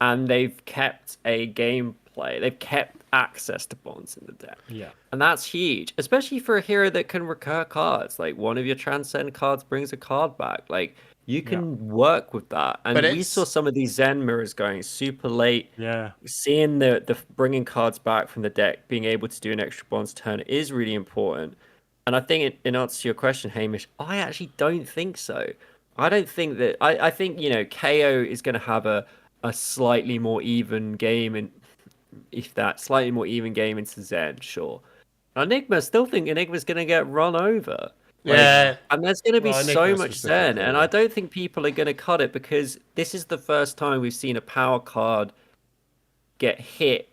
and they've kept a gameplay. They've kept access to bonds in the deck. Yeah. And that's huge, especially for a hero that can recur cards. Like, one of your transcend cards brings a card back. Like, you can work with that. And But we it's- saw some of these Zen mirrors going super late. Yeah. Seeing the bringing cards back from the deck, being able to do an extra bonds turn is really important. And I think in answer to your question, Hamish, I actually don't think so. I don't think that. I think, KO is going to have a slightly more even game, and if that slightly more even game into Zen, sure. Enigma, still think Enigma's going to get run over. Yeah. And there's going to be Well, so Enigma much specifically, Zen, and yeah. I don't think people are going to cut it, because this is the first time we've seen a power card get hit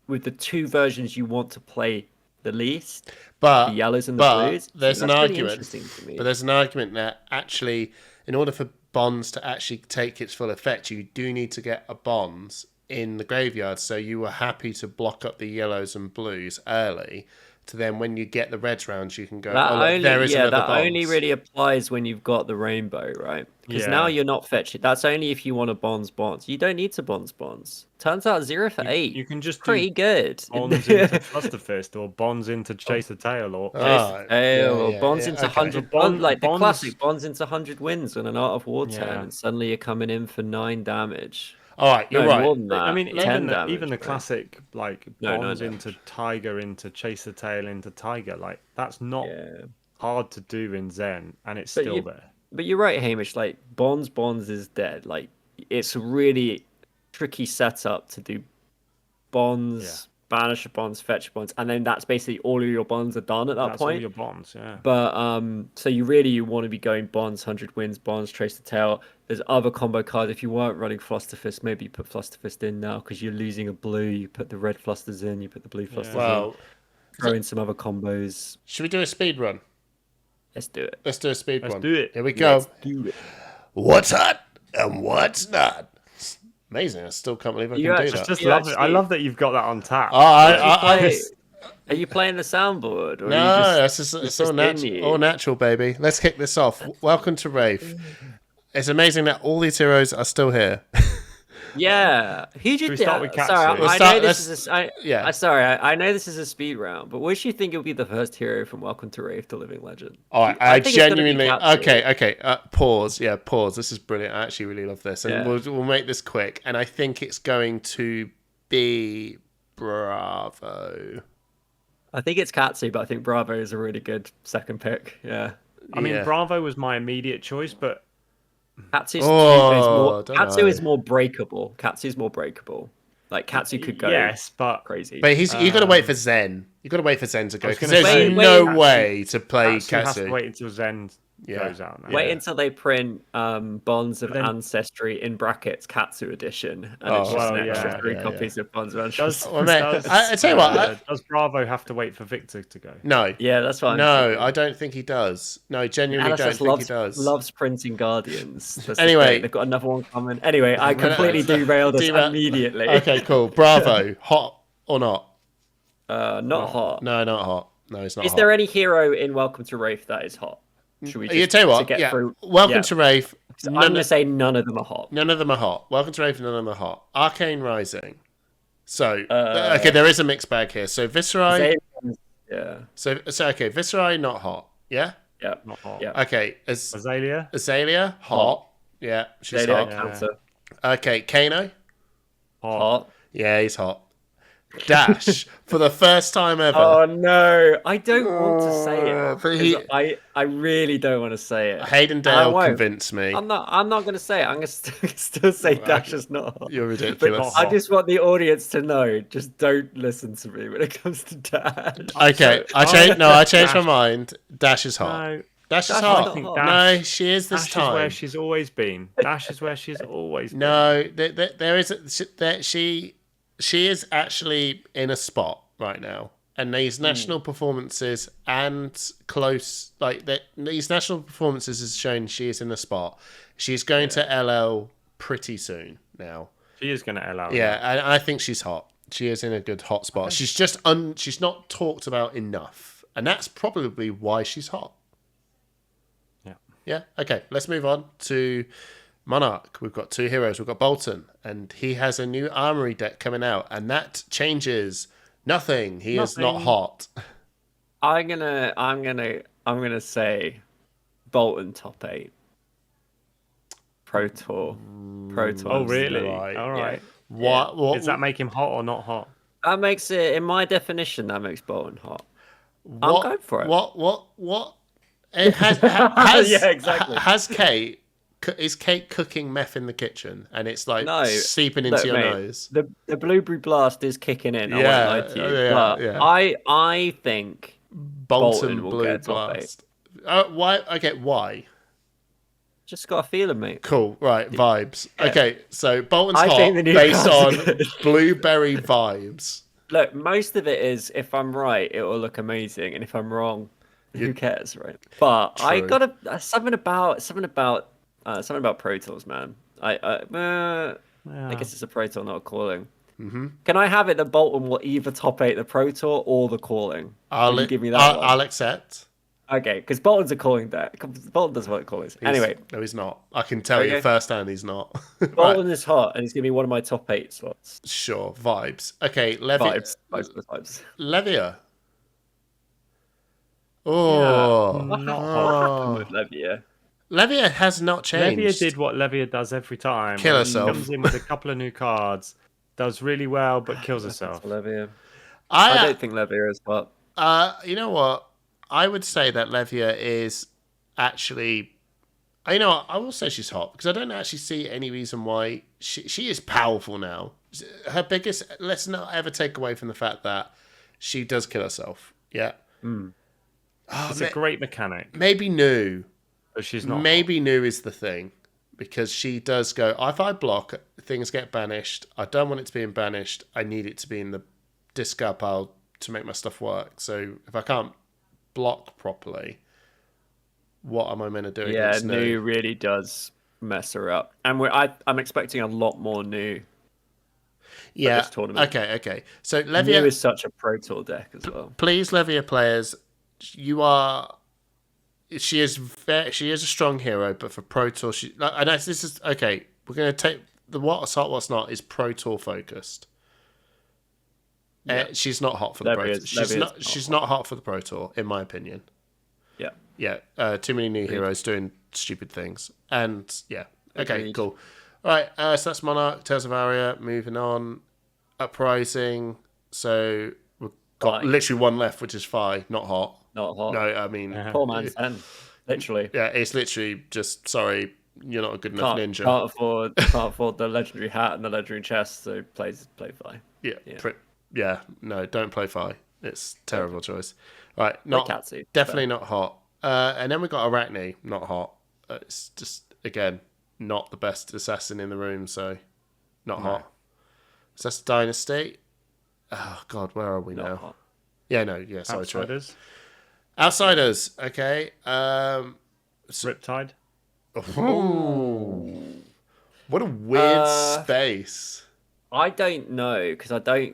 with the two versions you want to play the least, But the yellows and the but blues. there's an That's really argument. interesting to me. But there's an argument that actually, in order for bonds to actually take its full effect, you do need to get a bonds in the graveyard. So you were happy to block up the yellows and blues early, to then when you get the reds rounds, you can go. That Oh, look, there is another that bonds. only really applies when you've got the rainbow, right? Because now Yeah. you're not fetching. That's only if you want to bonds. You don't need to bonds. Turns out 0 for 8. You can just pretty do good. bonds into Cluster Fist or bonds into Chase the Tail or Oh, Or yeah, bonds yeah, into okay. 100, Bond- like the bonds- classic bonds into 100 wins on an Art of War turn, Yeah. and suddenly you're coming in for 9 damage. All right, you're No, right. more than that. I mean, 10 even damage, even the bro. classic like No, bonds 9 into damage. Tiger into Chase the Tail into Tiger, like that's not Yeah. hard to do in Zen, and it's But still you- there. But you're right, Hamish. Like, bonds is dead. Like, it's a really tricky setup to do bonds banish your bonds, fetch your bonds, and then that's basically all of your bonds are done at that That's all point. your bonds, yeah. But so you want to be going bonds, 100 wins, bonds, trace the tail. There's other combo cards. If you weren't running Flusterfist, maybe you put Flusterfist in now because you're losing a blue. You put the red Flusters in, you put the blue Flusters in. Well, Throw in some other combos. should we do a speed run? Let's do it. Let's do a speed Let's run. do it. Here we go. Let's do it. What's hot and what's not? Amazing. I still can't believe I You can do actually- that. Just You love it. I actually- love that you've got that on tap. Are you playing the soundboard? Or No, are you that's just, it's all, just in you? all natural, baby. Let's kick this off. Welcome to Wraith. It's amazing that all these heroes are still here. Yeah. Who did Should we start with Sorry, Katsu? We'll I start- know this let's- is a, yeah. I know this is a speed round, but which do you think will be the first hero from Welcome to Wraith to Living Legend? I think it's gonna be genuinely... Katsu. Okay. Pause. Yeah, pause. This is brilliant. I actually really love this. And Yeah. we'll make this quick. And I think it's going to be Bravo. I think it's Katsu, but I think Bravo is a really good second pick. Yeah. I mean, Yeah. Bravo was my immediate choice, but Katsu's don't Katsu know. is more breakable. Katsu's more breakable. Like Katsu could go yes, but crazy. But you got to wait for Zen. You got to wait for Zen to go. was Because gonna there's say, no wait, way to play Katsu has Katsu. to wait until Zen Yeah. goes out. Now. Wait Yeah. until they print Bonds of Then- Ancestry in brackets Katsu edition, and Oh, it's just well, an extra yeah, 3 yeah, copies of Bonds of Does, Ancestry. Well, mate, does, I tell you what, does Bravo have to wait for Victor to go? No. Yeah, that's fine. No, I don't think he does. No, I genuinely don't think he does. loves printing Guardians. That's the Anyway. thing. They've got another one coming. Anyway, I completely derailed us immediately. Okay, cool. Bravo. Hot or not? Not hot. No, not hot. No, it's not Is hot. there any hero in Welcome to Wraith that is hot? Should we You just tell you to what, get yeah. through? Welcome Yeah. to Wraith. I'm going to say none of them are hot. None of them are hot. Welcome to Wraith, none of them are hot. Arcane Rising. So, okay, there is a mixed bag here. So, Viserai. Yeah. So okay, Viserai, not hot. Yeah? Yeah. Not hot. Yeah. Okay, Azalea? Azalea, hot. Yeah, she's Azalea hot. Counter. Okay, Kano. Hot. Yeah, he's hot. Dash for the first time ever. Oh no, I don't want to say it. But he- 'Cause I really don't want to say it. Hayden I Dale won't. convinced me. I'm not going to say it. I'm going to still say Dash is not hot. You're But ridiculous. I just want the audience to know. Just don't listen to me when it comes to Dash. Okay, I changed my mind. Dash is hot. No. Dash is Dash is hot. not hot. No, she is this Dash is time. where she's always been. Dash is where she's always been. No, there is she is actually in a spot right now, and these national performances and these national performances has shown she is in a spot. She's going to LL pretty soon now. She is going to allow Yeah, and I think she's hot. She is in a good hot spot. She's just she's not talked about enough, and that's probably why she's hot. Yeah. Yeah. Okay, let's move on to Monarch. We've got 2 heroes. We've got Bolton, and he has a new armory deck coming out, and that changes nothing. He is not Nothing. hot. I'm gonna say Bolton top 8. Pro Tour. Oh, really? Right. All right. What Does that make him hot or not hot? That makes it, in my definition, that makes Bolton hot. I'm going for it. What? It has Yeah, exactly. Has Kate? Is Kate cooking meth in the kitchen, and it's like No, seeping into look, your mate, nose? The blueberry blast is kicking in. Yeah, I won't lie to you. yeah, but yeah. I think Bolton will Blue get a top Blast. Why? Okay, why? just got a feeling, mate. Cool. Right, vibes. Okay, so Bolton's I hot think the new based cards are on good. blueberry vibes. Look, most of it is if I'm right, it will look amazing, and if I'm wrong, who cares, right? But I True. gotta something about Pro Tools, man. I guess it's a Pro Tour, not a calling. Mm-hmm. Can I have it that Bolton will either top 8 the Pro Tour or the calling? Can you give me that one? I'll accept. Okay, because Bolton's a calling deck. Bolton does what callings. Anyway, No, he's not. I can tell you Okay. firsthand he's not. Bolton is hot, and he's gonna be one of my top 8 slots. Sure, vibes. Okay, Vibes. Levia. Oh, What happened with Levia? Levia has not changed. Levia did what Levia does every time. Kill She herself. comes in with a couple of new cards, does really well, but kills herself. Levia. I I don't think Levia is hot. you know what? I would say that Levia is actually You know what? I will say she's hot because I don't actually see any reason why she is powerful now. Her biggest. Let's not ever take away from the fact that she does kill herself. Yeah. It's a great mechanic, Maybe new. but she's not. Maybe new is the thing because she does go. If I block, things get banished. I don't want it to be banished. I need it to be in the discard pile to make my stuff work. So if I can't block properly, what am I meant to do? Yeah, against new really does mess her up, and I'm expecting a lot more new. Yeah. This tournament. Okay. So New Levia is such a Pro Tour deck as well. Please, Levia players, you are. She is a strong hero, but for Pro Tour, I know this is okay. We're going to take the what's hot, what's not is Pro Tour focused. Yeah. She's not hot for the Pro Tour. She's not hot for the Pro Tour, in my opinion. Yeah. Yeah. Too many new heroes doing stupid things, and yeah. Okay, Agreed. cool. All right. So that's Monarch, Tales of Aria. Moving on, Uprising. So we've got Fi. literally one left, which is Fi, not hot. Not hot. No, I mean, Poor man's 10. Literally. yeah, it's literally just sorry, you're not a good enough ninja. Can't afford the legendary hat and the legendary chest, so play Fi. Yeah, no, don't play Fi. It's a terrible choice. Right, not Katsu, definitely not hot. And then we got Arachne, not hot. It's just again not the best assassin in the room, so not hot. So that's Dynasty. Oh God, where are we now? Hot. Yeah, no, yeah, sorry, Outsiders. Outsiders. Okay. Riptide. Ooh. What a weird space. I don't know because I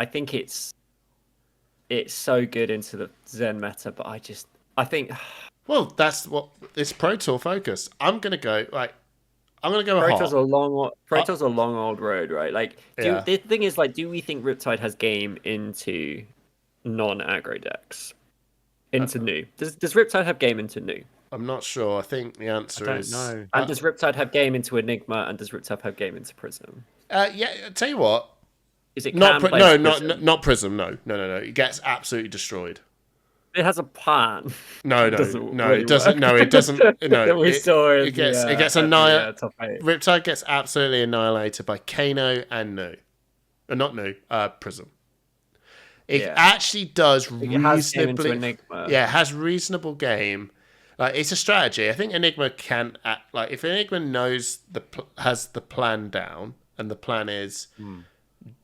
think it's so good into the Zen meta, but I think Well, that's what it's Pro Tour focused. I'm gonna go with Pro Tour's hot. a long old road, right? Like, Yeah. the thing is, like, do we think Riptide has game into non-aggro decks? Into new? Does Riptide have game into new? I'm not sure. I think the answer is know. And does Riptide have game into Enigma? And does Riptide have game into Prism? Yeah, I'll tell you what. Is it Not can no, play not Prism? not Prism. No. It gets absolutely destroyed. It has a plan. No, It doesn't no, really it doesn't. work. No, it doesn't. No, That we saw in it gets the, it gets at the, annihilated. top 8. Riptide gets absolutely annihilated by Kano and Nu. Not Nu. Prism. It Yeah. actually does It has game into reasonably. Enigma. Yeah, it has reasonable game. Like it's a strategy. I think Enigma can act like if Enigma knows has the plan down, and the plan is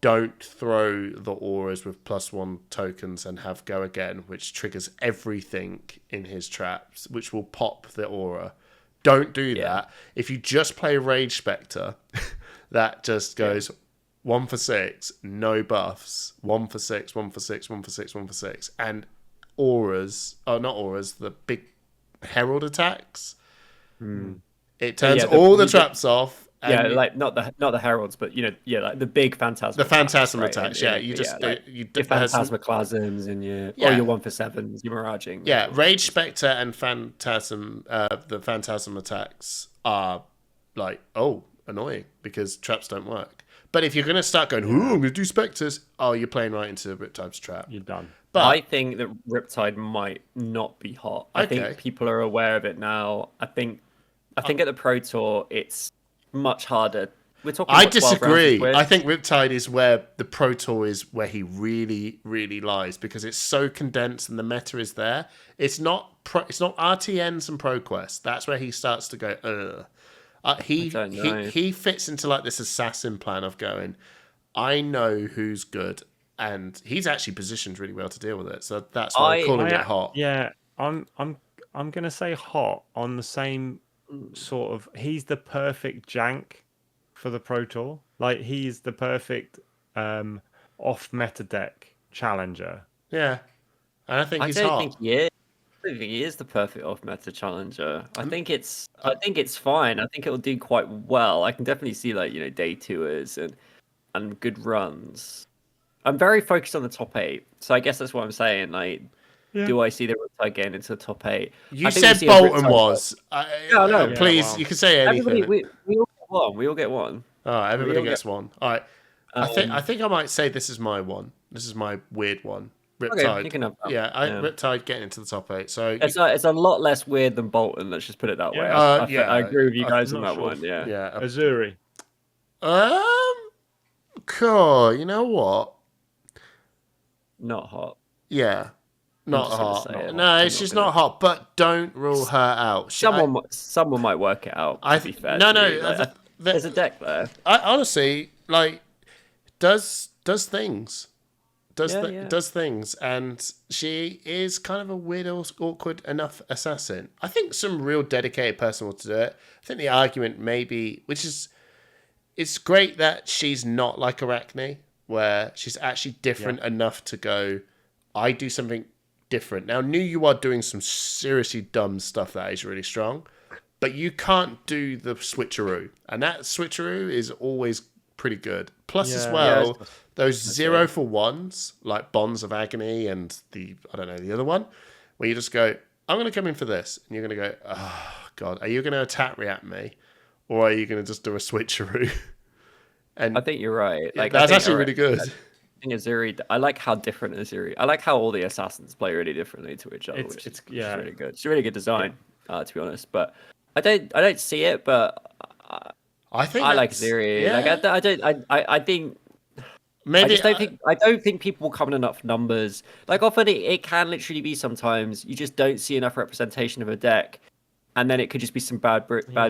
don't throw the auras with +1 tokens and have go again, which triggers everything in his traps, which will pop the aura. Don't do that. If you just play Rage Spectre, that just goes 1 for 6, no buffs, 1 for 6, 1 for 6, 1 for 6, 1 for 6, and auras. Oh, not auras. The big herald attacks. It turns all the traps off. Yeah, like not the heralds, but like the big phantasm. The phantasm right? attacks. And, You just your phantasmaclasms and your your 1-for-7s, your miraging. Yeah, Rage Spectre and Phantasm, the Phantasm attacks are like, annoying because traps don't work. But if you're going to start going, I'm going to do Spectres, you're playing right into Riptide's trap. You're done. But I think that Riptide might not be hot. I think people are aware of it now. I think at the Pro Tour, it's much harder. We're talking. I about 12 rounds disagree. of Wiz. I think Riptide is where the Pro Tour is where he really, really lies because it's so condensed and the meta is there. It's not RTNs and ProQuest. That's where he starts to go. He fits into like this assassin plan of going, I know who's good, and he's actually positioned really well to deal with it. So that's why I'm calling it hot. Yeah, I'm gonna say hot on the same sort of. He's the perfect jank for the Pro Tour. Like he's the perfect off meta deck challenger. Yeah, and I think he's don't hot. think he is. I don't think he is the perfect off-meta challenger. I think it's fine. I think it'll do quite well. I can definitely see day tours and good runs. I'm very focused on the top 8, so I guess that's what I'm saying. Like, do I see the Riptide getting into the top 8? You said Bolton was. No. Please, you can say anything. Everybody, we all get one. We all get one. All right, everybody gets one. All right. I think I might say this is my one. This is my weird one. Riptide. you can have that. Yeah, Yeah. Riptide getting into the top 8. So It's a lot less weird than Bolton. Let's just put it that way. Yeah. I agree with you guys I'm on not that sure. one. Yeah. yeah. Azuri. Cool. You know what? Not hot. Yeah. Not just gonna hot. say it. No, I'm it's not just gonna- not hot. But don't rule her out. Someone might work it out. To be fair, no, to no. you. Like, there's a deck there. I honestly like does things. Yeah. Does things, and she is kind of a weird, awkward enough assassin. I think some real dedicated person will do it. I think the argument maybe, which is, it's great that she's not like Arachne, where she's actually different enough to go, I do something different. Now, you are doing some seriously dumb stuff that is really strong, but you can't do the switcheroo, and that switcheroo is always pretty good. Plus, as well, those 0-for-1s like Bonds of Agony and the other one, where you just go, I'm going to come in for this, and you're going to go, oh god, are you going to attack react me, or are you going to just do a switcheroo? And I think you're right. Like that's I think actually really good. I think Azuri. I like how different Azuri. I like how all the assassins play really differently to each other. Which is really good. It's a really good design, to be honest. But I don't see it. But I think I like Azuri. Yeah. Like I think. Maybe I just don't think people will come in enough numbers. Like often it can literally be sometimes you just don't see enough representation of a deck, and then it could just be some bad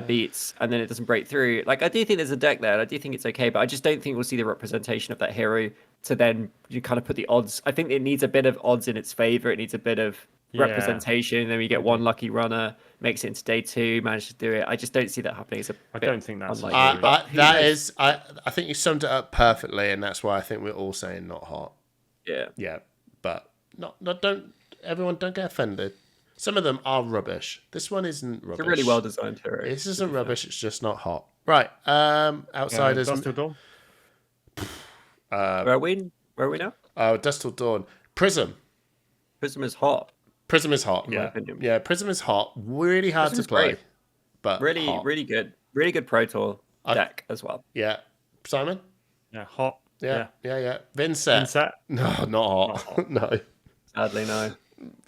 beats, and then it doesn't break through. Like I do think there's a deck there, and I do think it's okay, but I just don't think we'll see the representation of that hero to then you kind of put the odds. I think it needs a bit of odds in its favor. It needs a bit of representation. Then we get one lucky runner, makes it into day 2, manages to do it. I just don't see that happening. I don't think that's unlikely. I think you summed it up perfectly, and that's why I think we're all saying not hot. Yeah, but don't get offended. Some of them are rubbish. This one isn't rubbish. it's a really well designed hero. This isn't rubbish. It's just not hot. Right. Outsiders. Dust Till Dawn. Where are we now? Dust Till Dawn. Prism. Prism is hot. Prism is hot. my opinion. Yeah. Prism is hot. Really hard Prism's to play. great. But Really, hot. really good Pro Tour deck as well. Yeah. Simon. Yeah, hot. Yeah. Vincent. Inset. No, not hot. No. Sadly, no.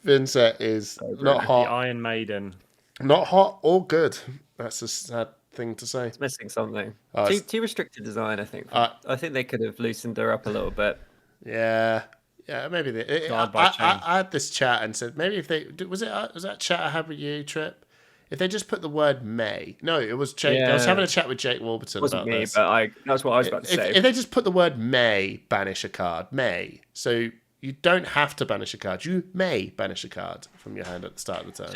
Vincent is not The hot. Iron Maiden. Not hot or good. That's a sad thing to say. It's missing something. Oh, Too restricted design, I think. I think they could have loosened her up a little bit. Yeah, maybe they. I had this chat and said maybe if they was that chat I had with you, Trip. If they just put the word May, no, it was Jake. I was having a chat with Jake Warburton Wasn't about me, this. but that's what I was about to say. If they just put the word May, banish a card. May, so you don't have to banish a card. You may banish a card from your hand at the start of the turn.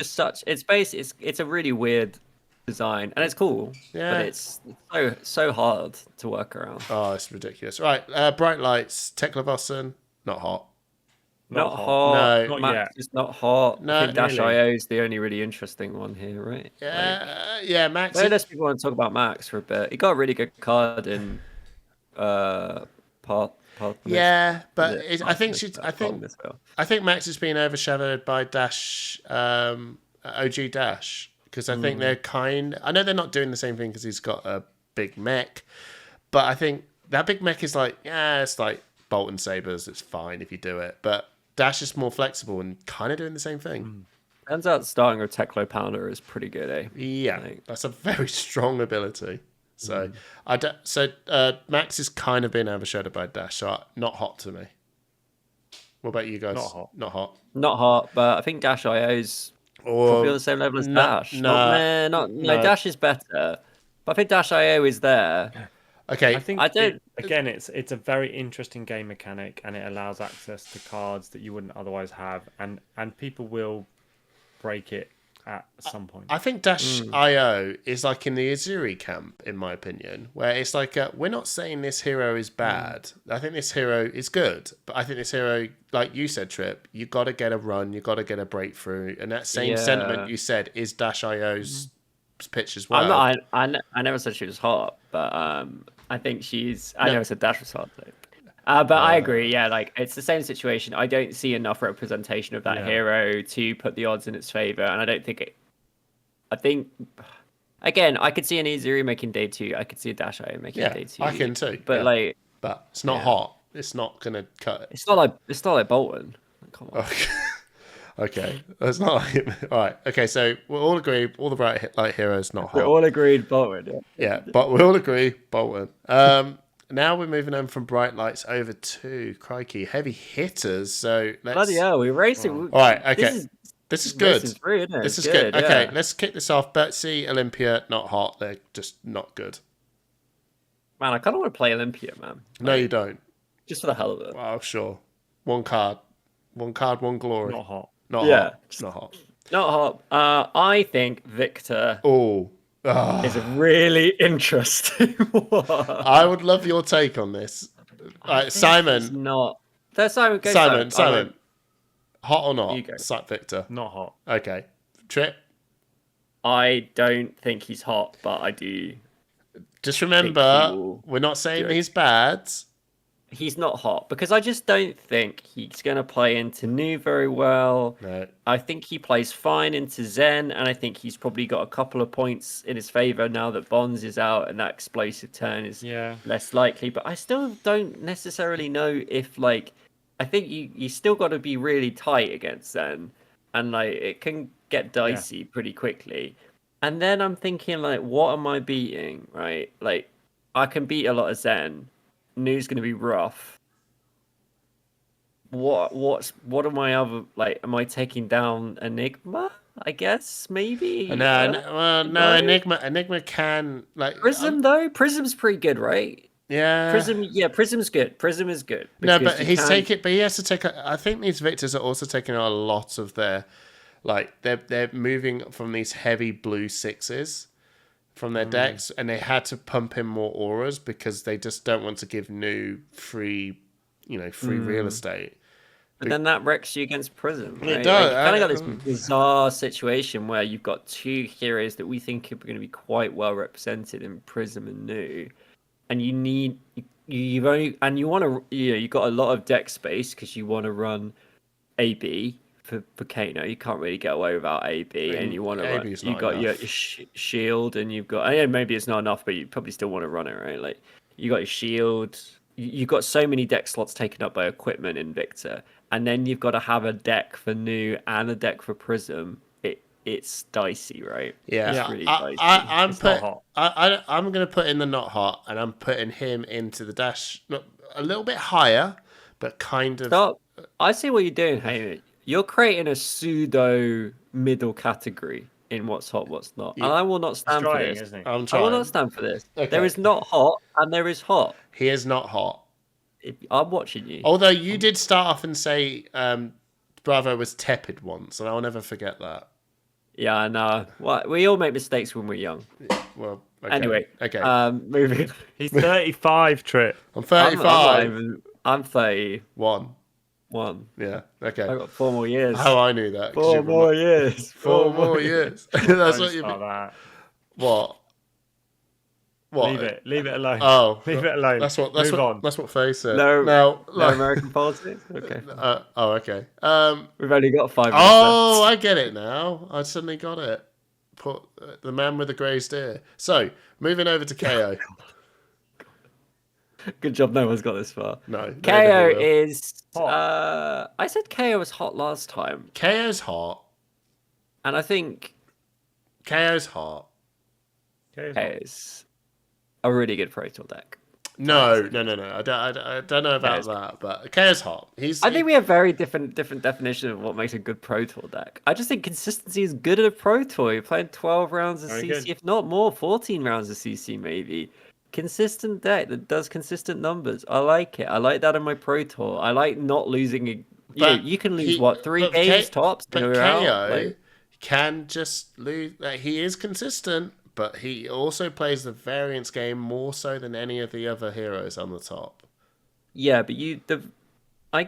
It's a really weird design, and it's cool. Yeah. But it's so hard to work around. Oh, it's ridiculous. Right, Bright Lights, Tekla not hot. Not hot. No, not Max yet. is not hot. No, I think Dash really. IO is the only really interesting one here, right? Yeah, Max. Very less people want to talk about Max for a bit. He got a really good card in Path. Yeah, but I think Max has been overshadowed by Dash, OG Dash, because I think I know they're not doing the same thing because he's got a big mech, but I think that big mech is like, it's like Bolt and Sabers. It's fine if you do it, but Dash is more flexible and kind of doing the same thing. Turns out starting with Teklo Pounder is pretty good, eh? Yeah, that's a very strong ability. So Max is kind of been overshadowed by Dash, so not hot to me. What about you guys? Not hot. Not hot. Not hot, but I think Dash IO's probably on the same level as Dash. No, Dash is better. But I think Dash IO is there. Okay. Again, it's a very interesting game mechanic, and it allows access to cards that you wouldn't otherwise have, and people will break it at some point. I think Dash IO is like in the Azuri camp, in my opinion, where it's like, we're not saying this hero is bad. I think this hero is good, but I think this hero, like you said, Trip, you got to get a run, you got to get a breakthrough, and that same sentiment you said is Dash IO's pitch as well. I never said she was hot, but I think I never said Dash was hot. But I agree, like it's the same situation. I don't see enough representation of that hero to put the odds in its favor, and I don't think I think again, I could see an Izuri making day 2. I could see a Dash IO making day 2. I can too. But but it's not hot. It's not gonna cut it. It's not like Bolton. Come on. Okay, that's not like, all right. Okay, so we all agree, all the bright light heroes not We're hot. all agreed, Bolton. Yeah, but we all agree, Bolton. Now we're moving on from bright lights over to crikey heavy hitters. So let's. Bloody hell, we're racing. All right, okay. This is good. Racing through, isn't it? This It's is good. Okay, yeah. let's kick this off. Betsy, Olympia, not hot. They're just not good. Man, I kind of want to play Olympia, man. No, you don't. Just for the hell of it. Oh, sure. One card, one glory. Not hot. Not Yeah. hot. Not hot. Not hot. I think Victor Oh. is a really interesting one. I would love your take on this. Right, It's Simon. not. So Simon, go Simon. Hot or not? You go. Victor. Not hot. Okay. Trip. I don't think he's hot, but I do. Just remember, he will we're not saying do it. he's bad. He's not hot because I just don't think he's going to play into Nu very well. No. I think he plays fine into Zen, and I think he's probably got a couple of points in his favor now that Bonds is out, and that explosive turn is less likely. But I still don't necessarily know if, like, I think you still got to be really tight against Zen, and like it can get dicey pretty quickly. And then I'm thinking, like, what am I beating? Right, like I can beat a lot of Zen. Nu's going to be rough. What are my other, like, am I taking down Enigma? I guess maybe. No. Enigma can, like, Prism though. Prism's pretty good, right? yeah. Prism's good. Prism is good. No, because but you he has to take. I think these victors are also taking a lot of their, like, they're moving from these heavy blue sixes from their decks, and they had to pump in more auras because they just don't want to give Nu free real estate. But then that wrecks you against Prism. Right? It does. Like, you kind of got this bizarre situation where you've got two heroes that we think are going to be quite well represented in Prism and Nu, and you need you've only and you want to you've got a lot of deck space because you want to run AB for Kano. You can't really get away without AB, and you want to run. You've got your shield, and you've got maybe it's not enough, but you probably still want to run it, right? Like you got your shield. You've got so many deck slots taken up by equipment in Victor, and then you've got to have a deck for Nu and a deck for Prism. It's dicey, right? Yeah, it's really dicey. I'm going to put in the not hot, and I'm putting him into the dash a little bit higher, but kind of. Stop. I see what you're doing, Hamish. You're creating a pseudo middle category in what's hot, what's not, and I will not stand for this. Isn't he? I'm I trying. will not stand for this. Okay. There is not hot, and there is hot. He is not hot. I'm watching you. Although you did start off and say Bravo was tepid once, and I'll never forget that. Yeah, I know. Well, we all make mistakes when we're young. Well, okay. Anyway, okay. Moving. He's 35, Trip. I'm 35. I'm 31. Yeah. Okay. I've got 4 more years. How I knew that. 4 more years. 4 more years. That's what you mean. That. What? Leave it alone. Oh, leave it alone. That's what Faye said. No American politics. Okay. Okay. We've only got 5 minutes Oh, left. I get it now. I suddenly got it. Put the man with the grey steer. So moving over to KO. Good job. No one's got this far. No. KO is. I said KO was hot last time, KO's hot. and I think KO's hot. KO is a really good Pro Tour deck. No. I don't know about that, but KO's hot. I think we have very different definitions of what makes a good Pro Tour deck. I just think consistency is good at a Pro Tour. You're playing 12 rounds of Very CC, good. if not more, 14 rounds of CC maybe. Consistent deck that does consistent numbers. I like it. I like that in my Pro Tour. I like not losing. You can lose 3 games tops. But and KO you're out. Like, can just lose. He is consistent, but he also plays the variance game more so than any of the other heroes on the top. yeah, but I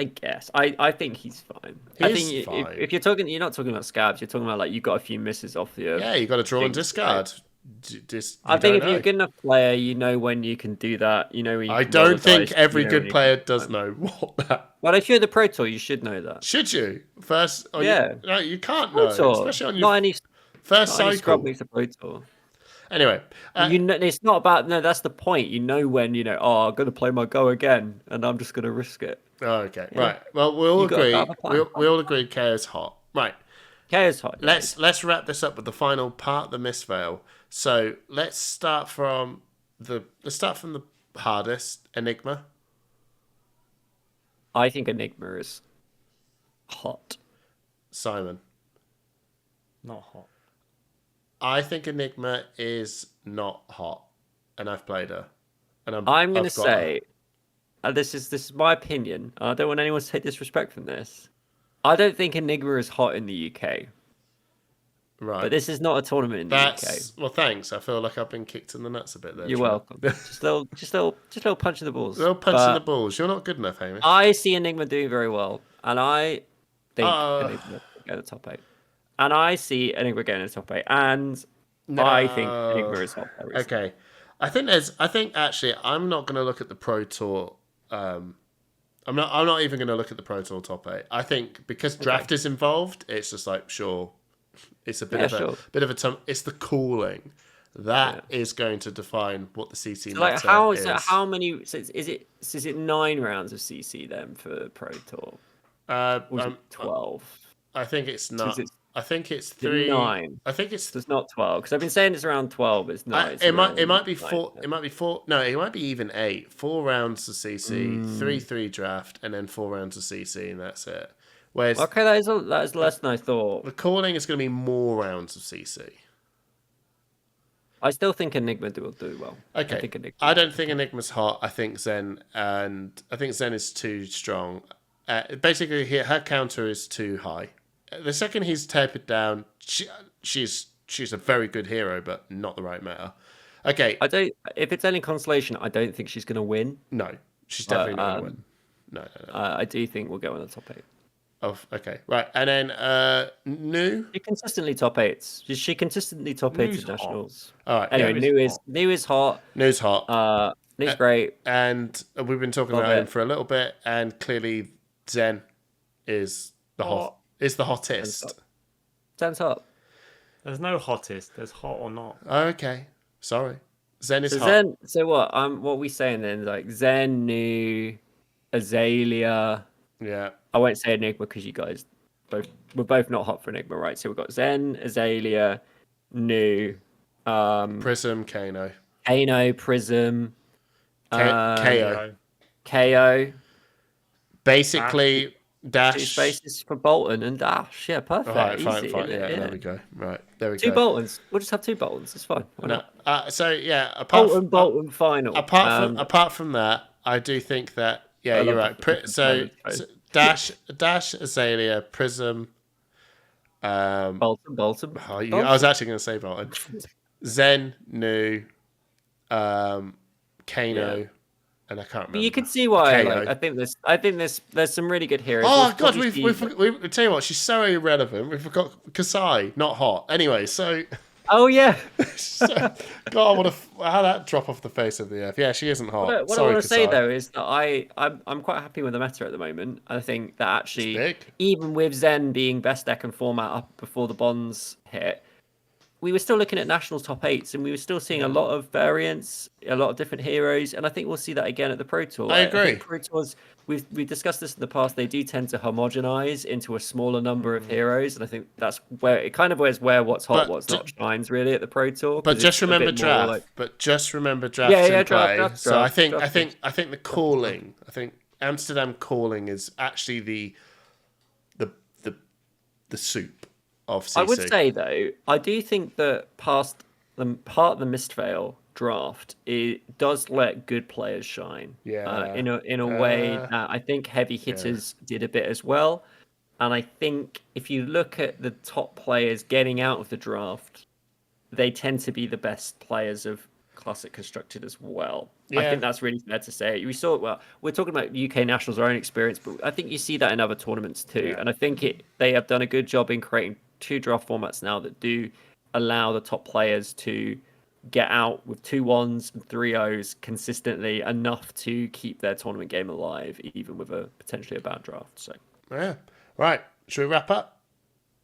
guess I think he's fine. I think fine. if you're talking, you're not talking about scabs. You're talking about like you got a few misses off the. Yeah, you got to draw and things, discard. I think if you're a good enough player, you know when you can do that. You know when you I can roll don't the think dice, every you know good when you player can- does know what that. But if you're the Pro Tour, you should know that. Should you first? Yeah. No, you can't Pro know, Tour, especially on your not any first not any scrub cycle. makes a Pro Tour. Anyway, You know, it's not about no. That's the point. You know when I'm going to play my go again, and I'm just going to risk it. Oh, okay, Yeah. right. Well, we all You gotta agree. have a plan. We all agree KO's hot. Right. Chaos hot. Let's wrap this up with the final part, the Mistveil. So let's start from the hardest, Enigma. I think Enigma is hot. Simon. Not hot. I think Enigma is not hot, and I've played her, and I'm gonna I've got her. say, this is my opinion. I don't want anyone to take disrespect from this. I don't think Enigma is hot in the UK, Right. but this is not a tournament in the That's well. Thanks. I feel like I've been kicked in the nuts a bit there. UK. You're Trent. welcome. just little punch in the balls. Little punch in But the balls. You're not good enough, Hamish. I see Enigma doing very well, and I think Enigma will get the top 8. And I see Enigma getting the top 8, and I think Enigma is hot. Okay. I think actually I'm not going to look at the Pro Tour. I'm not even going to look at the Pro Tour top 8. I think because draft is involved, it's just like sure, it's a bit it's the cooling that is going to define what the CC Like meta how is. how many? So is it 9 rounds of CC then for Pro Tour? Or is it 12? I think it's not. it- I think it's 3. 9. I think it's. So it's not 12 because I've been saying it's around 12. But it's not. It's It might around be 4. 9. It might be 4. No, it might be even 8. 4 rounds of CC, Mm. 3 draft, and then 4 rounds of CC, and that's it. Whereas Okay, that is less than I thought. the calling is going to be more rounds of CC. I still think Enigma will do well. Okay. I don't think Enigma's hot. I think Zen is too strong. Basically, her counter is too high. The second he's tapered down, she's a very good hero, but not the right meta. Okay. I don't. If it's any consolation, I don't think she's going to win. No, she's definitely not going to win. No. I do think we'll go in the top 8. Oh, okay, right, and then Nu. She consistently top 8s. She consistently top 8s Nu's at nationals. All right. Anyway, Yeah. Nu is hot. Nu's hot. Nu's great. And we've been talking Love about him it. for a little bit, and clearly Zen is the hottest. Zen's hot. There's no hottest. There's hot or not. Okay, sorry. Zen is So hot. Zen. So what? What are we saying then? Like Zen, Nu, Azalea. Yeah. I won't say Enigma because you guys we're both not hot for Enigma, right? So we've got Zen, Azalea, Nu, Prism, Kano. Kano, Prism, KO. KO. Basically, 2 Dash. spaces for Bolton and Dash. Yeah, perfect. All right, fine. Easy, Yeah, isn't it? there we go. Right, there we 2 go. Boltons. We'll just have 2 Boltons. It's fine. Why No, not? so yeah, Bolton final. apart from that, I do think that I you're love right. the So both. Dash, Azalea, Prism. Bolton. I was actually going to say Bolton. Zen, Nu, Kano, and I can't remember. But you can see why. KO. Like, I think there's some really good heroes. Oh There's God, obviously- we tell you what, she's so irrelevant. We forgot Kasai, not hot. Anyway, so, Oh yeah. God, how that drop off the face of the earth. Yeah, she isn't hot. What I Sorry, want to say Kasai. though is that I'm quite happy with the meta at the moment. I think that actually, Big. even with Zen being best deck and format up before the bonds hit, we were still looking at nationals top 8s, and we were still seeing a lot of variants, a lot of different heroes, and I think we'll see that again at the Pro Tour. I agree. think Pro Tours, we've discussed this in the past. They do tend to homogenize into a smaller number of heroes, and I think that's where it kind of is where what's hot, But what's not shines really at the Pro Tour. But 'cause just it's a remember bit more draft. like- But just remember draft Yeah, in play. draft, so I think draft. I think the calling. I think Amsterdam calling is actually the soup of CC. I would say though, I do think that past the part of the Mistveil draft, it does let good players shine. Yeah. In a way that I think heavy hitters did a bit as well. And I think if you look at the top players getting out of the draft, they tend to be the best players of Classic Constructed as well. I Yeah. think that's really fair to say. We saw, well, we're talking about UK nationals, our own experience, but I think you see that in other tournaments too. Yeah. And I think they have done a good job in creating 2 draft formats now that do allow the top players to get out with 2 1s and 3 0s consistently enough to keep their tournament game alive, even with a potentially a bad draft. So Yeah. Right. Should we wrap up?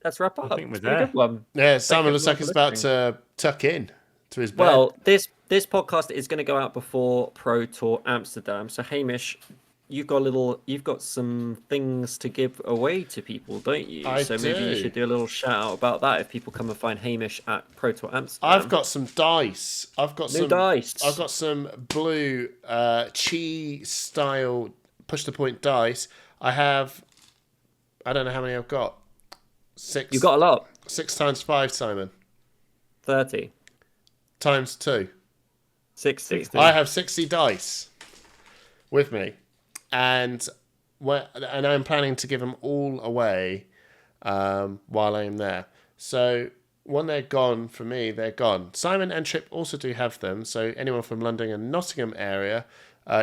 let's wrap up. think we're It's been a there. good one. Yeah, Simon looks everyone like for he's about listening. to tuck in to his bed. Well, this podcast is going to go out before Pro Tour Amsterdam. So Hamish, you've got some things to give away to people, don't you? I so maybe you do. should do a little shout out about that if people come and find Hamish at Pro Tour Amsterdam. I've got some dice. I've got New some dice. I've got some blue chi style push to point dice. I don't know how many I've got. 6. You've got a lot. 6 times 5, Simon. 30. Times 2. 60. I have 60 dice with me, and I'm planning to give them all away while I am there. So when they're gone for me, they're gone. Simon and Trip also do have them. So anyone from London and Nottingham area,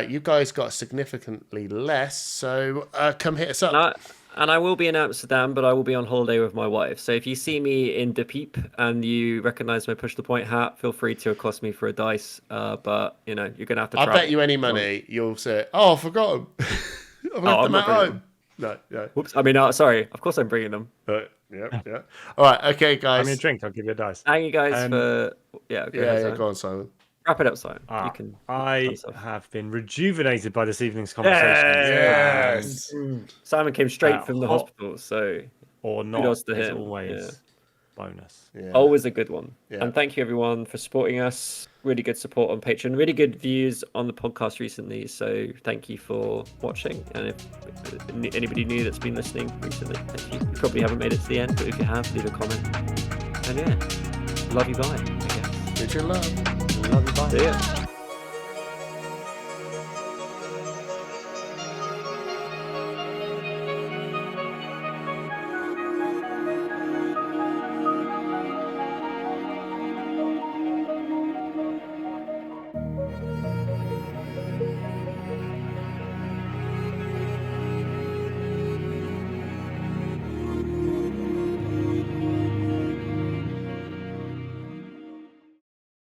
you guys got significantly less. So come hit us up. And I will be in Amsterdam, but I will be on holiday with my wife. So if you see me in De Piep and you recognise my push the point hat, feel free to accost me for a dice. But you're gonna have to. I bet you any money you'll say, "Oh, I forgot them. I've left them at home." No. Whoops. I mean, sorry. Of course, I'm bringing them. Yeah. All right, okay, guys. Give me a drink. I'll give you a dice. Thank you guys for Go on, Simon. Wrap it up, Simon. You can. I have been rejuvenated by this evening's conversation. Yes. Simon came straight from the hospital, so Or not, kudos to is him. always bonus. Yeah. Always a good one. Yeah. And thank you everyone for supporting us. Really good support on Patreon. Really good views on the podcast recently. So thank you for watching. And if anybody new that's been listening recently, thank you. You probably haven't made it to the end, but if you have, leave a comment. And love you, bye. I guess. Did you love? Love you, bye. See ya.